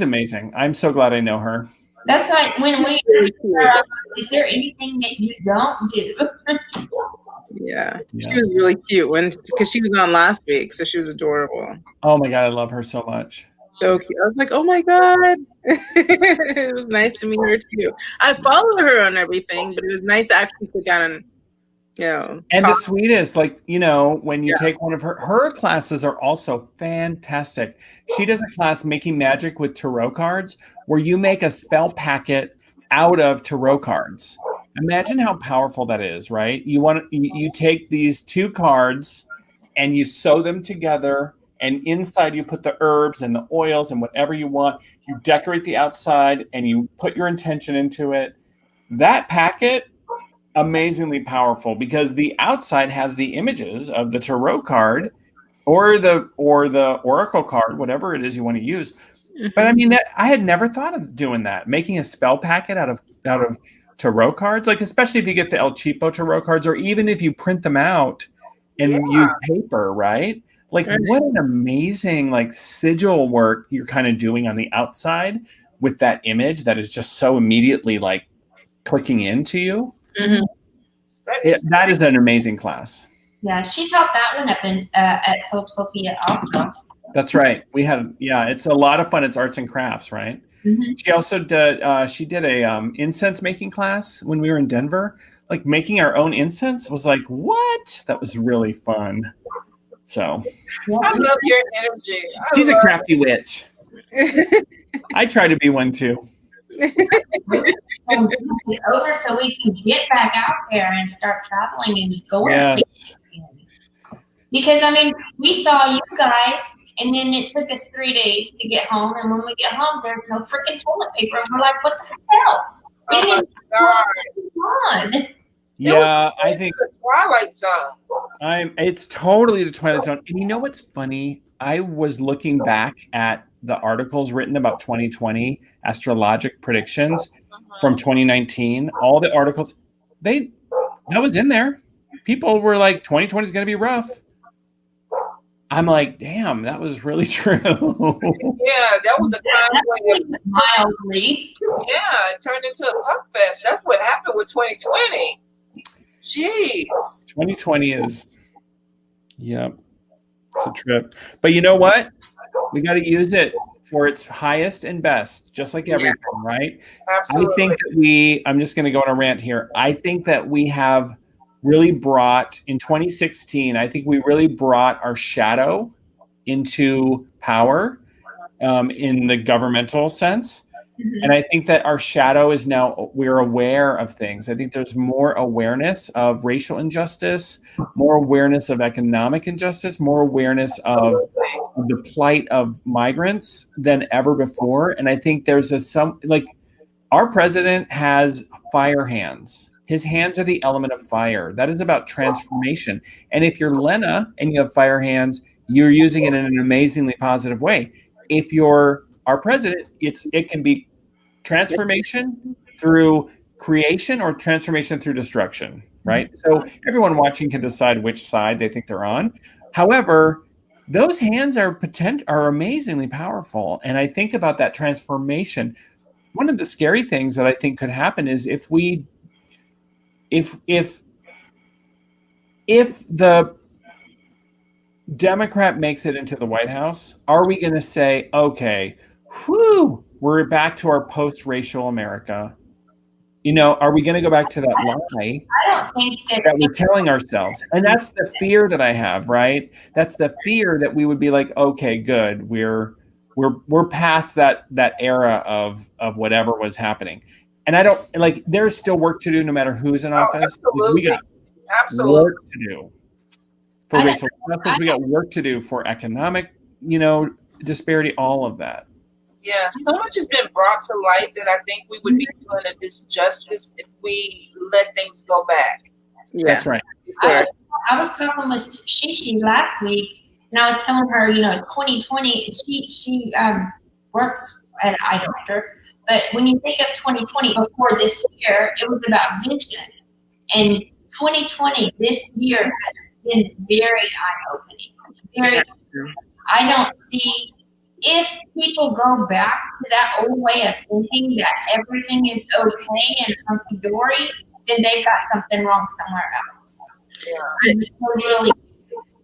amazing. I'm so glad I know her. That's like when we. Is there anything that you don't do? Yeah, she was really cute because she was on last week, so she was adorable. Oh my God, I love her so much. So cute. I was like, oh my God. It was nice to meet her too. I follow her on everything, but it was nice to actually sit down and, And the sweetest, like, when you take one of her classes are also fantastic. She does a class making magic with tarot cards where you make a spell packet out of tarot cards. Imagine how powerful that is, right? You take these two cards and you sew them together. And inside you put the herbs and the oils and whatever you want. You decorate the outside and you put your intention into it. That packet, amazingly powerful because the outside has the images of the tarot card or the oracle card, whatever it is you want to use. But I mean, I had never thought of doing that, making a spell packet out of tarot cards, like especially if you get the El Cheapo tarot cards, or even if you print them out and use paper, right? Like what an amazing sigil work you're kind of doing on the outside with that image that is just so immediately clicking into you. Mm-hmm. That is an amazing class. Yeah, she taught that one up in at Soultopia also. That's right. We had it's a lot of fun. It's arts and crafts, right? Mm-hmm. She also did a incense making class when we were in Denver. Like making our own incense was like, what? That was really fun. So I love your energy. She's a crafty witch. I try to be one too. It's over so we can get back out there and start traveling and going. Yes. Because we saw you guys and then it took us 3 days to get home, and when we get home there's no freaking toilet paper and we're like, what the hell? Oh my God. Yeah, I think the Twilight Zone. It's totally the Twilight Zone. And you know what's funny? I was looking back at the articles written about 2020 astrologic predictions from 2019. All the articles, that was in there. People were like, 2020 is going to be rough. I'm like, damn, that was really true. Yeah, that was a convoy. Mildly. Yeah, it turned into a fuck fest. That's what happened with 2020. Jeez. 2020 is, yep, it's a trip. But you know what? We got to use it for its highest and best, just like everything, right? Absolutely. I think that I'm just going to go on a rant here. I think that we have really brought, in 2016, I think we really brought our shadow into power in the governmental sense. Mm-hmm. And I think that our shadow is now, we're aware of things. I think there's more awareness of racial injustice, more awareness of economic injustice, more awareness of the plight of migrants than ever before. And I think there's our president has fire hands. His hands are the element of fire. That is about transformation. And if you're Lynna and you have fire hands, you're using it in an amazingly positive way. If you're our president, it can be transformation through creation or transformation through destruction, right? So everyone watching can decide which side they think they're on. However, those hands are amazingly powerful. And I think about that transformation. One of the scary things that I think could happen is if the Democrat makes it into the White House, are we going to say, okay, whew, we're back to our post-racial America? Are we going to go back to that lie I don't think that we're telling ourselves? And that's the fear that I have, right? That's the fear that we would be like, okay, good, we're past that era of whatever was happening. And I don't there's still work to do no matter who's in office. Absolutely. We got work to do for racial justice. We got work to do for economic, disparity, all of that. Yeah, so much has been brought to light that I think we would be doing a disjustice if we let things go back. Yeah. That's right. I was talking with Shishi last week, and I was telling her, 2020, she works at an eye doctor, but when you think of 2020 before this year, it was about vision. And 2020, this year, has been very eye-opening. I don't see, if people go back to that old way of thinking that everything is okay and hunky-dory, then they've got something wrong somewhere else. Yeah. Really,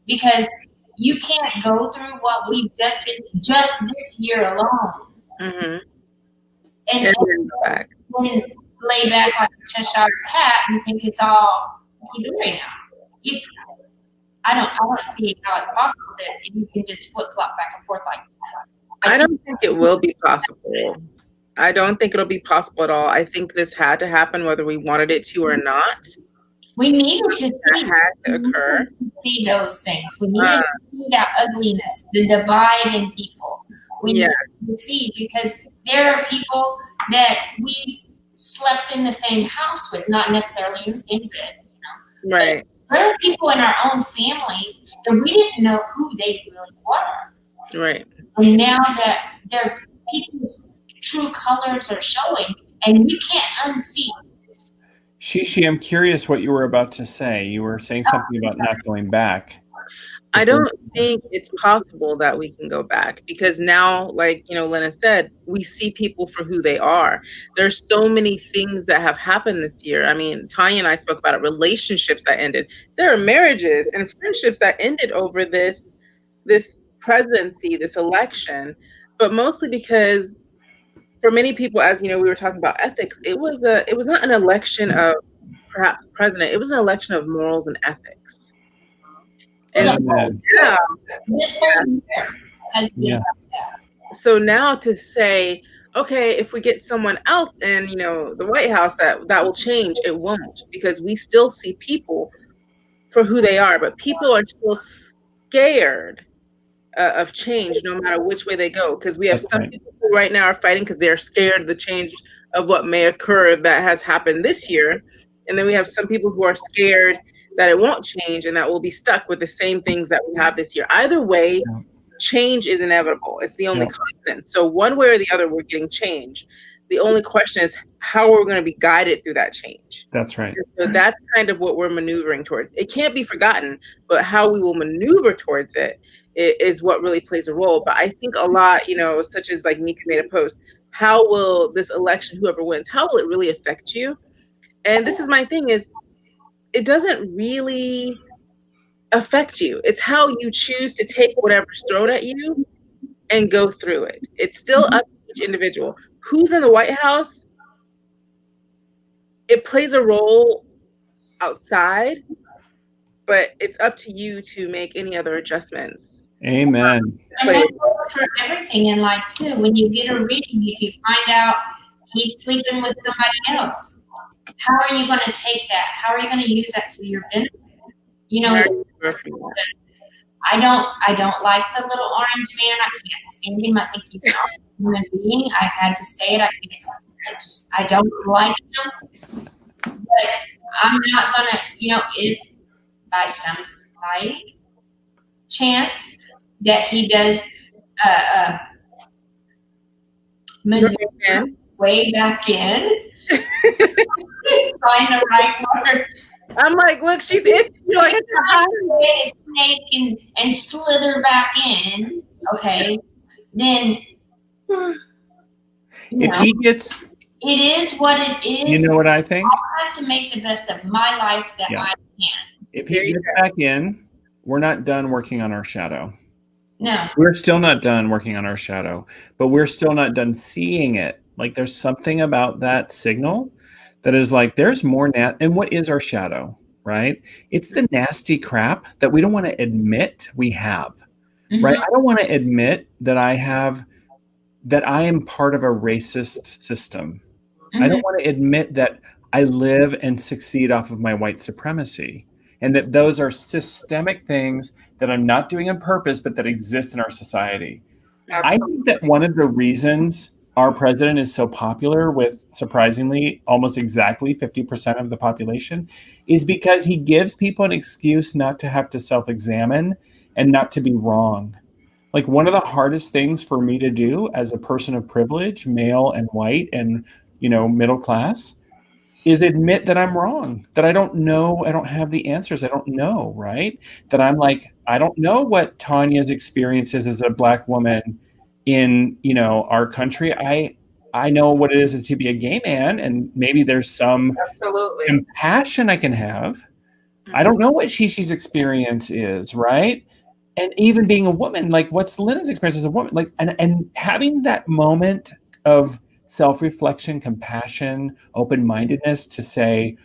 because you can't go through what we've just this year alone. Mm-hmm. And then lay back like a Cheshire cat and think it's all hunky-dory now. I don't see how it's possible that you can just flip-flop back and forth like that. I don't think it will be possible. I don't think it'll be possible at all. I think this had to happen whether we wanted it to or not. We needed to see those things. We needed to see that ugliness, the divide in people. We needed to see, because there are people that we slept in the same house with, not necessarily in the same bed. Right. But there are people in our own families that we didn't know who they really were. Right. And now that their people's true colors are showing, and we can't unsee. Shishi, I'm curious what you were about to say. You were saying something about not going back. I don't think it's possible that we can go back, because now, like, Lynna said, we see people for who they are. There's so many things that have happened this year. I mean, Tonya and I spoke about it, relationships that ended. There are marriages and friendships that ended over this presidency, this election, but mostly because for many people, as we were talking about ethics, it was not an election of perhaps president, it was an election of morals and ethics. And so now to say, okay, if we get someone else in, the White House, that will change, it won't, because we still see people for who they are, but people are still scared of change no matter which way they go, because we have people who right now are fighting because they're scared of the change of what may occur that has happened this year, and then we have some people who are scared that it won't change and that we'll be stuck with the same things that we have this year. Either way, change is inevitable. It's the only constant. So one way or the other, we're getting change. The only question is how are we going to be guided through that change? That's right. So that's kind of what we're maneuvering towards. It can't be forgotten, but how we will maneuver towards it is what really plays a role. But I think a lot, such as like Nika made a post, how will this election, whoever wins, how will it really affect you? And this is my thing, is it doesn't really affect you. It's how you choose to take whatever's thrown at you and go through it. It's still up to each individual. Who's in the White House? It plays a role outside, but it's up to you to make any other adjustments. Amen. And that goes for everything in life too. When you get a reading, if you find out he's sleeping with somebody else, how are you going to take that? How are you going to use that to your benefit? I don't like the little orange man. I can't stand him. I think he's not a human being. I had to say it. I don't like him. But I'm not going to, if by some slight chance that he does maneuver way back in, find the right words. I'm like, look, she's itching. Like, a snake and slither back in. Okay, then if he gets, it is what it is. You know what I think? I have to make the best of my life that I can. If he gets back in, we're not done working on our shadow. No, we're still not done working on our shadow, but we're still not done seeing it. Like there's something about that signal that is like, there's more and what is our shadow, right? It's the nasty crap that we don't want to admit we have, right? I don't want to admit that I am part of a racist system. I don't want to admit that I live and succeed off of my white supremacy, and that those are systemic things that I'm not doing on purpose, but that exist in our society. Absolutely. I think that one of the reasons our president is so popular with, surprisingly, almost exactly 50% of the population is because he gives people an excuse not to have to self-examine and not to be wrong. Like one of the hardest things for me to do as a person of privilege, male and white and, middle class, is admit that I'm wrong, that I don't know, I don't have the answers, I don't know, right? That I'm like, I don't know what Tonya's experience is as a Black woman in, our country. I know what it is to be a gay man, and maybe there's some compassion I can have. I don't know what Shishi's experience is, right? And even being a woman, like what's Lynna's experience as a woman, like, and having that moment of self-reflection, compassion, open-mindedness to say,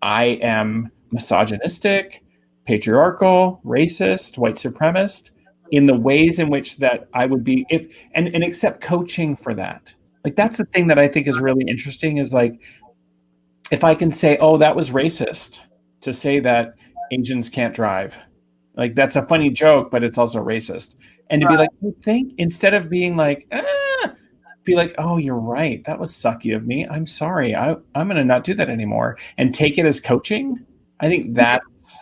I am misogynistic, patriarchal, racist, white supremacist in the ways in which that I would be, and accept coaching for that. Like, that's the thing that I think is really interesting is like, if I can say, oh, that was racist to say that Asians can't drive. Like, that's a funny joke, but it's also racist. And to be like, instead of being like, be like, oh, you're right. That was sucky of me. I'm sorry. I'm going to not do that anymore. And take it as coaching. I think that's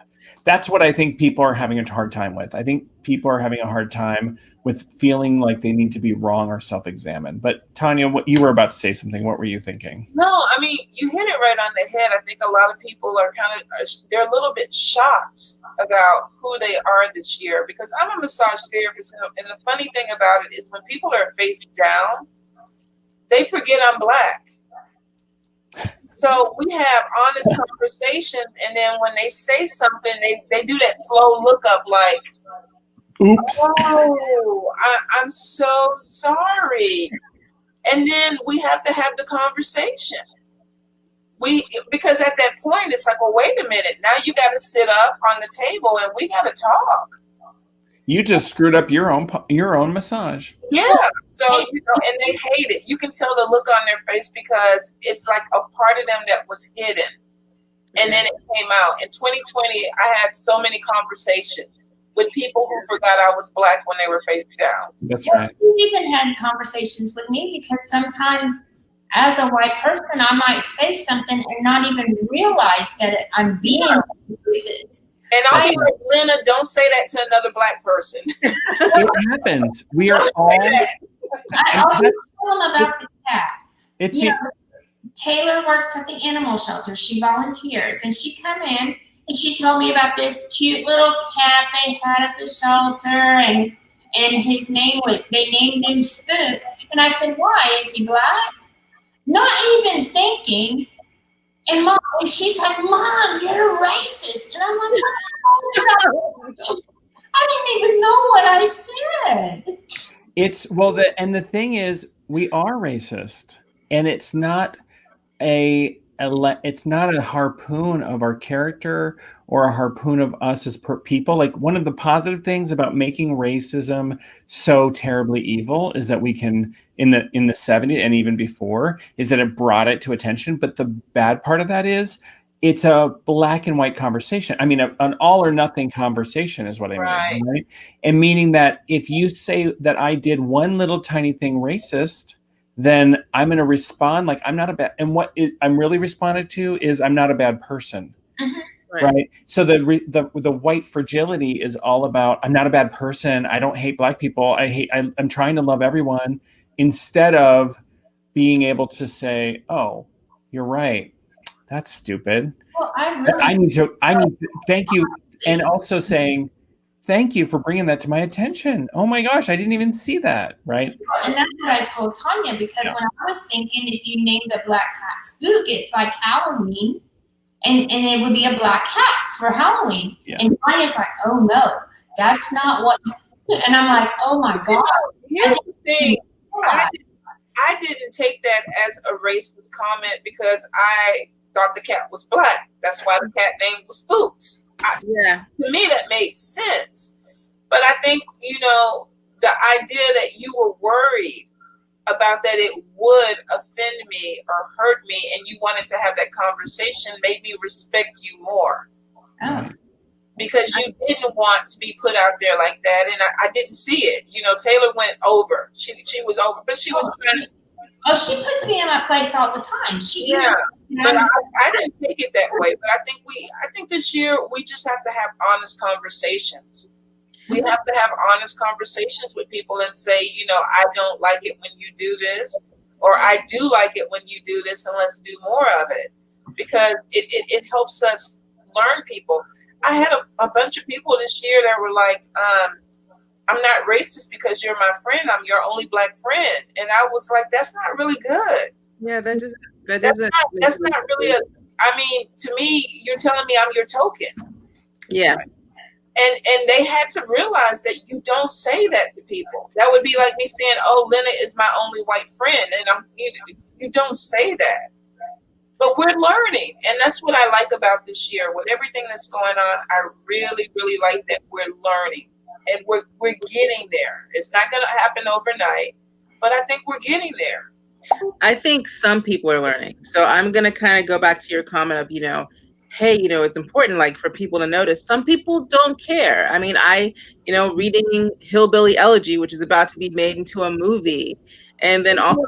what I think people are having a hard time with. I think people are having a hard time with feeling like they need to be wrong or self-examine. But Tonya, what you were about to say something. What were you thinking? No, I mean, you hit it right on the head. I think a lot of people are they're a little bit shocked about who they are this year, because I'm a massage therapist. And the funny thing about it is when people are face down, they forget I'm Black. So we have honest conversations, and then when they say something, they do that slow look up like, oops. Oh, I'm so sorry. And then we have to have the conversation. Because at that point, it's like, well, wait a minute. Now you got to sit up on the table and we got to talk. You just screwed up your own massage. Yeah. So, and they hate it. You can tell the look on their face because it's like a part of them that was hidden. And then it came out. In 2020, I had so many conversations with people who forgot I was Black when they were face down. That's right. You even had conversations with me because sometimes as a white person, I might say something and not even realize that I'm being racist. And I'll be like, Lynna, don't say that to another Black person. It happens. We are all. I'll just tell them about the cat. Taylor works at the animal shelter. She volunteers, and she come in And she told me about this cute little cat they had at the shelter, and his name was, they named him Spook. And I said, why? Is he black? Not even thinking. And Mom, and she's like, Mom, you're racist. And I'm like, what the hell did I didn't even know what I said. It's and the thing is, we are racist, and it's not it's not a harpoon of our character or a harpoon of us as people. Like, one of the positive things about making racism so terribly evil is that we can, in the 70s and even before, is that it brought it to attention. But the bad part of that is it's a black and white conversation. I mean, an all or nothing conversation is what I mean, right? And meaning that if you say that I did one little tiny thing racist, then I'm going to respond like I'm not a bad, and what I'm really responded to is I'm not a bad person, right? So the white fragility is all about I'm not a bad person. I don't hate black people. I'm trying to love everyone, instead of being able to say, oh, you're right. That's stupid. Well, I need to thank you, and also saying thank you for bringing that to my attention. Oh my gosh, I didn't even see that, right? And that's what I told Tonya, because when I was thinking if you name the black cat Spook, it's like Halloween, and it would be a black cat for Halloween. Yeah. And Tonya's like, oh no, that's not what. And I'm like, oh my God. Here's the thing. I didn't take that as a racist comment because I thought the cat was black. That's why the cat name was Spooks. To me, that made sense. But I think, the idea that you were worried about that it would offend me or hurt me, and you wanted to have that conversation, made me respect you more. Oh. Because you didn't want to be put out there like that, and I didn't see it. Taylor went over. She was over, but she was trying to. Oh, she puts me in my place all the time. But I didn't take it that way. But I think this year we just have to have honest conversations. We have to have honest conversations with people and say, I don't like it when you do this, or I do like it when you do this, and let's do more of it, because it helps us learn people. I had a bunch of people this year that were like, I'm not racist because you're my friend. I'm your only black friend. And I was like, that's not really good. Yeah, that's not really to me, you're telling me I'm your token. Yeah. And they had to realize that you don't say that to people. That would be like me saying, oh, Lynna is my only white friend. And you don't say that. But we're learning. And that's what I like about this year. With everything that's going on, I really, really like that we're learning. And we're getting there. It's not going to happen overnight, but I think we're getting there. I think some people are learning. So I'm going to kind of go back to your comment of, hey, it's important, like, for people to notice. Some people don't care. I mean, reading Hillbilly Elegy, which is about to be made into a movie. And then also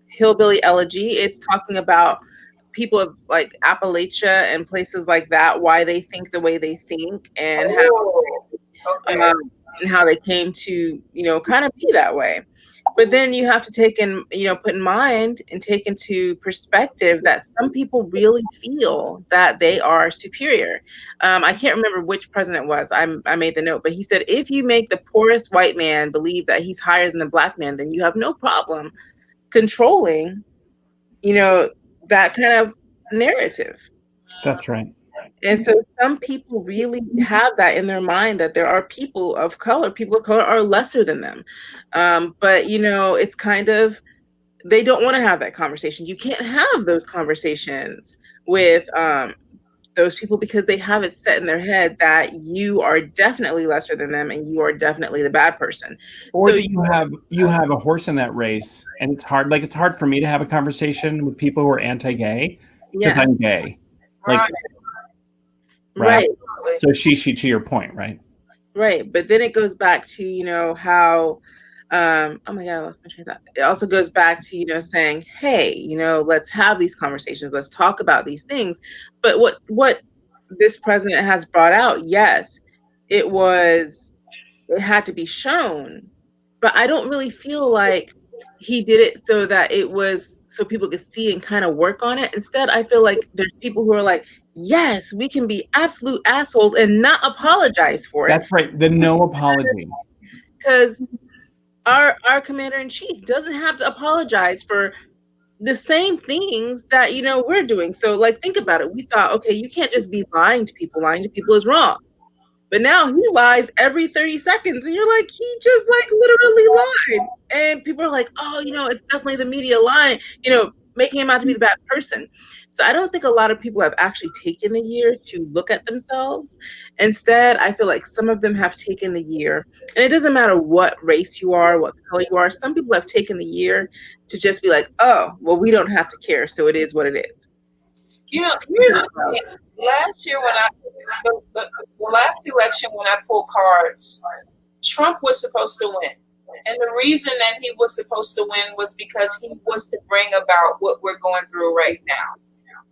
Hillbilly Elegy, it's talking about people of like Appalachia and places like that, why they think the way they think, and how they came to, kind of be that way. But then you have to take in, put in mind and take into perspective that some people really feel that they are superior. I can't remember which president it was. I made the note, but he said, if you make the poorest white man believe that he's higher than the black man, then you have no problem controlling, that kind of narrative. That's right. And so some people really have that in their mind, that there are people of color are lesser than them. But, it's kind of, they don't want to have that conversation. You can't have those conversations with those people because they have it set in their head that you are definitely lesser than them and you are definitely the bad person. Or so you have a horse in that race, and it's hard. Like, it's hard for me to have a conversation with people who are anti-gay because I'm gay. Like, right. So Shishi, to your point, right? Right. But then it goes back to, how, oh my God, I lost my train of thought. It also goes back to, saying, hey, let's have these conversations. Let's talk about these things. But what this president has brought out, yes, it had to be shown. But I don't really feel like he did it so that it was so people could see and kind of work on it. Instead, I feel like there's people who are like, yes, we can be absolute assholes and not apologize for it. That's right. The no apology. Because our commander-in-chief doesn't have to apologize for the same things that, you know, we're doing. So, like, think about it. We thought, okay, you can't just be lying to people. Lying to people is wrong. But now he lies every 30 seconds. And you're like, he just, like, literally lied. And people are like, oh, you know, it's definitely the media lying, you know, making him out to be the bad person. So I don't think a lot of people have actually taken the year to look at themselves. Instead, I feel like some of them have taken the year. And it doesn't matter what race you are, what color you are. Some people have taken the year to just be like, oh, well, we don't have to care. So it is what it is. You know, here's the thing. Last year when the last election when I pulled cards, Trump was supposed to win. And the reason that he was supposed to win was because he was to bring about what we're going through right now.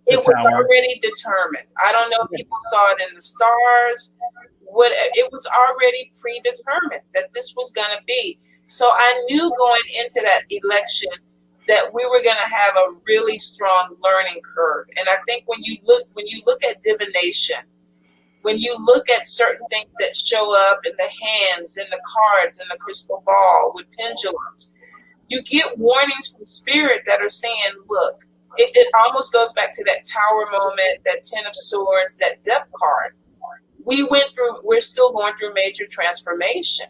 It was already determined. I don't know if people saw it in the stars. It was already predetermined that this was going to be. So I knew going into that election that we were going to have a really strong learning curve. And I think when you look at divination, when you look at certain things that show up in the hands, in the cards, in the crystal ball with pendulums, you get warnings from spirit that are saying, look, it almost goes back to that Tower moment, that Ten of Swords, that Death card. We're still going through major transformation.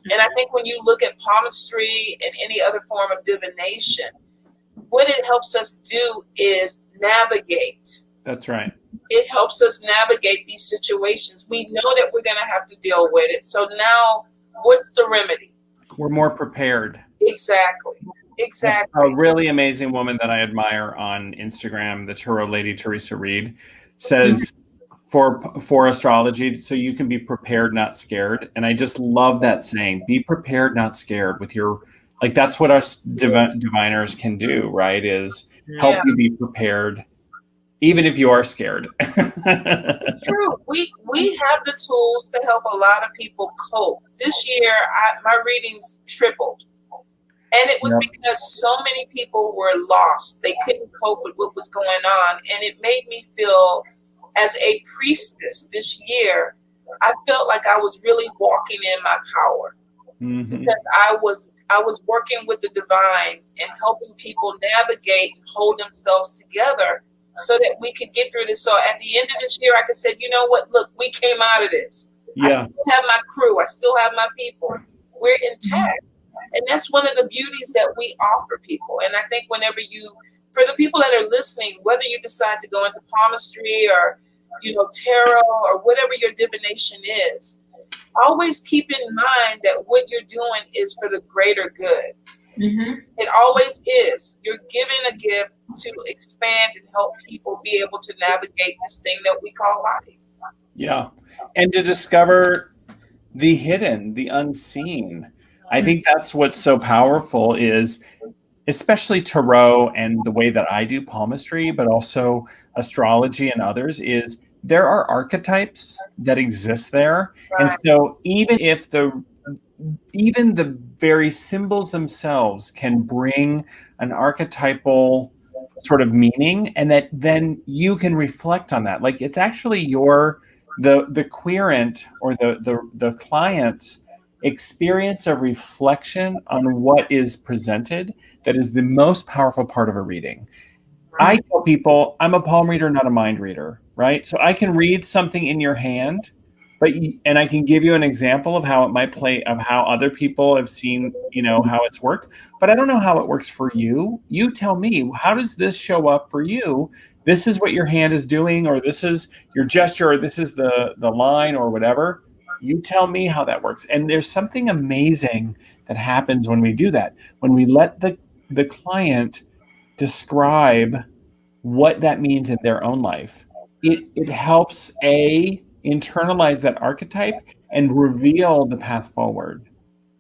And I think when you look at palmistry and any other form of divination, what it helps us do is navigate. That's right. It helps us navigate these situations. We know that we're going to have to deal with it. So now, what's the remedy? We're more prepared. Exactly. A really amazing woman that I admire on Instagram, the Tarot Lady Teresa Reed, says for astrology, so you can be prepared, not scared. And I just love that saying, be prepared, not scared with your, like, that's what us diviners can do, right? Is help you be prepared, even if you are scared. It's true. We have the tools to help a lot of people cope. This year, my readings tripled. And it was because so many people were lost. They couldn't cope with what was going on. And it made me feel, as a priestess this year, I felt like I was really walking in my power. Because I was working with the divine and helping people navigate and hold themselves together so that we could get through this. So at the end of this year, I could say, you know what? Look, we came out of this. I still have my crew. I still have my people. We're intact. And that's one of the beauties that we offer people. And I think whenever for the people that are listening, whether you decide to go into palmistry or, tarot or whatever your divination is, always keep in mind that what you're doing is for the greater good. It always is. You're giving a gift to expand and help people be able to navigate this thing that we call life. Yeah. And to discover the hidden, the unseen. I think that's what's so powerful is, especially tarot and the way that I do palmistry, but also astrology and others, is there are archetypes that exist there. Right. And so even the very symbols themselves can bring an archetypal sort of meaning, and that then you can reflect on that. Like, it's actually the querent or the client's experience of reflection on what is presented that is the most powerful part of a reading. I tell people I'm a palm reader, not a mind reader, right? So I can read something in your hand, and I can give you an example of how it might play, of how other people have seen, how it's worked, but I don't know how it works for you. You tell me, how does this show up for you? This is what your hand is doing, or this is your gesture, or this is the line, or whatever. You tell me how that works. And there's something amazing that happens when we do that. When we let the client describe what that means in their own life, it helps internalize that archetype and reveal the path forward.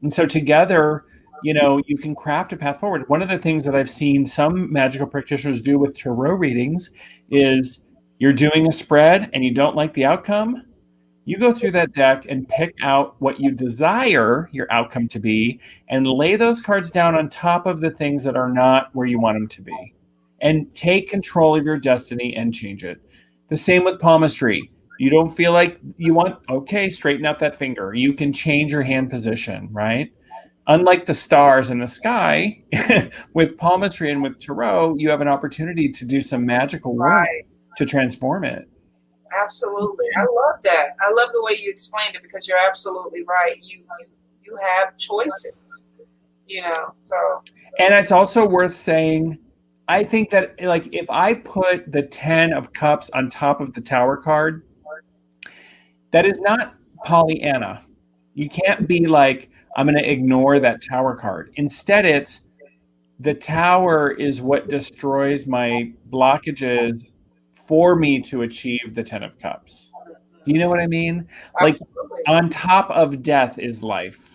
And so together, you can craft a path forward. One of the things that I've seen some magical practitioners do with tarot readings is, you're doing a spread and you don't like the outcome. You go through that deck and pick out what you desire your outcome to be and lay those cards down on top of the things that are not where you want them to be, and take control of your destiny and change it. The same with palmistry. You don't feel like you want, okay, straighten out that finger. You can change your hand position, right? Unlike the stars in the sky, with palmistry and with tarot, you have an opportunity to do some magical work to transform it. Absolutely. I love that. I love the way you explained it, because you're absolutely right. You have choices, you know, so. And it's also worth saying, I think that, like, if I put the 10 of Cups on top of the Tower card, that is not Pollyanna. You can't be like, I'm going to ignore that Tower card. Instead, it's the Tower is what destroys my blockages for me to achieve the 10 of Cups. Do you know what I mean? Absolutely. Like, on top of death is life.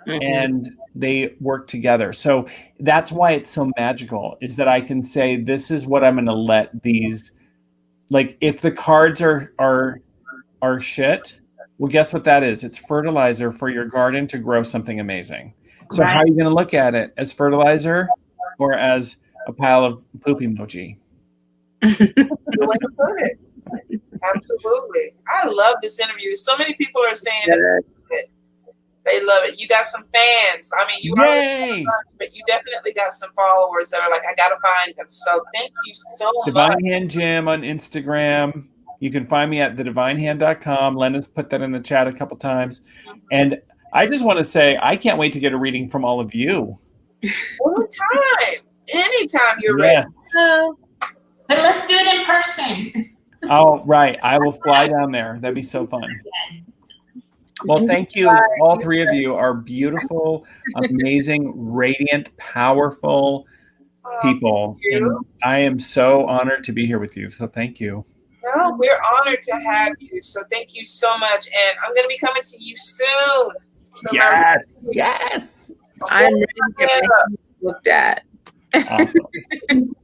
And they work together. So that's why it's so magical, is that I can say, this is what I'm going to let these, like, if the cards are shit, well, guess what that is? It's fertilizer for your garden to grow something amazing. So how are you going to look at it? As fertilizer or as a pile of poop emoji? Good way to put it. Absolutely. I love this interview. So many people are saying that they love it. You got some fans. I mean, you already, but you definitely got some followers that are like, I gotta find them. So thank you so much. Divine Hand Gym on Instagram. You can find me at thedivinehand.com. Lynna's put that in the chat a couple times. And I just want to say, I can't wait to get a reading from all of you. Anytime you're ready. But let's do it in person. Oh, right. I will fly down there. That'd be so fun. Well, thank you. All three of you are beautiful, amazing, radiant, powerful people. And I am so honored to be here with you. So thank you. No, we're honored to have you. So thank you so much. And I'm going to be coming to you soon. So Yes. I'm ready to get my looked at. Awesome.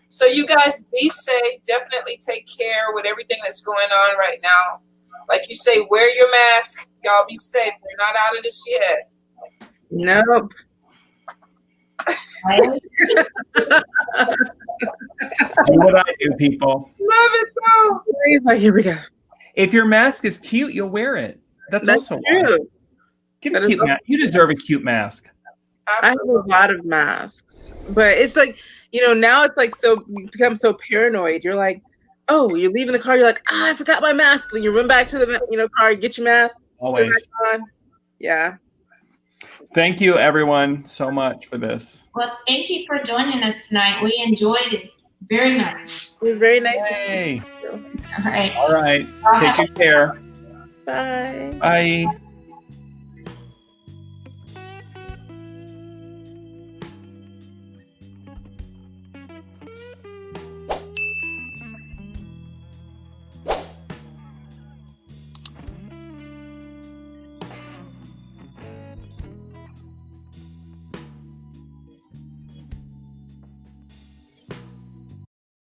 So you guys be safe. Definitely take care with everything that's going on right now. Like you say, wear your mask. Y'all be safe. We're not out of this yet. Nope. Do what I do, people. Love it though. Like, here we go. If your mask is cute, you'll wear it. That's also true. Get a cute mask. You deserve a cute mask. Absolutely. I have a lot of masks, but it's like, now it's like, so you become so paranoid. You're like, oh, you're leaving the car. You're like, I forgot my mask. Then you run back to the car, get your mask. Always. Yeah. Thank you, everyone, so much for this. Well, thank you for joining us tonight. We enjoyed it very much. It was very nice. Hey. All right. All right. Take good care. Bye. Bye.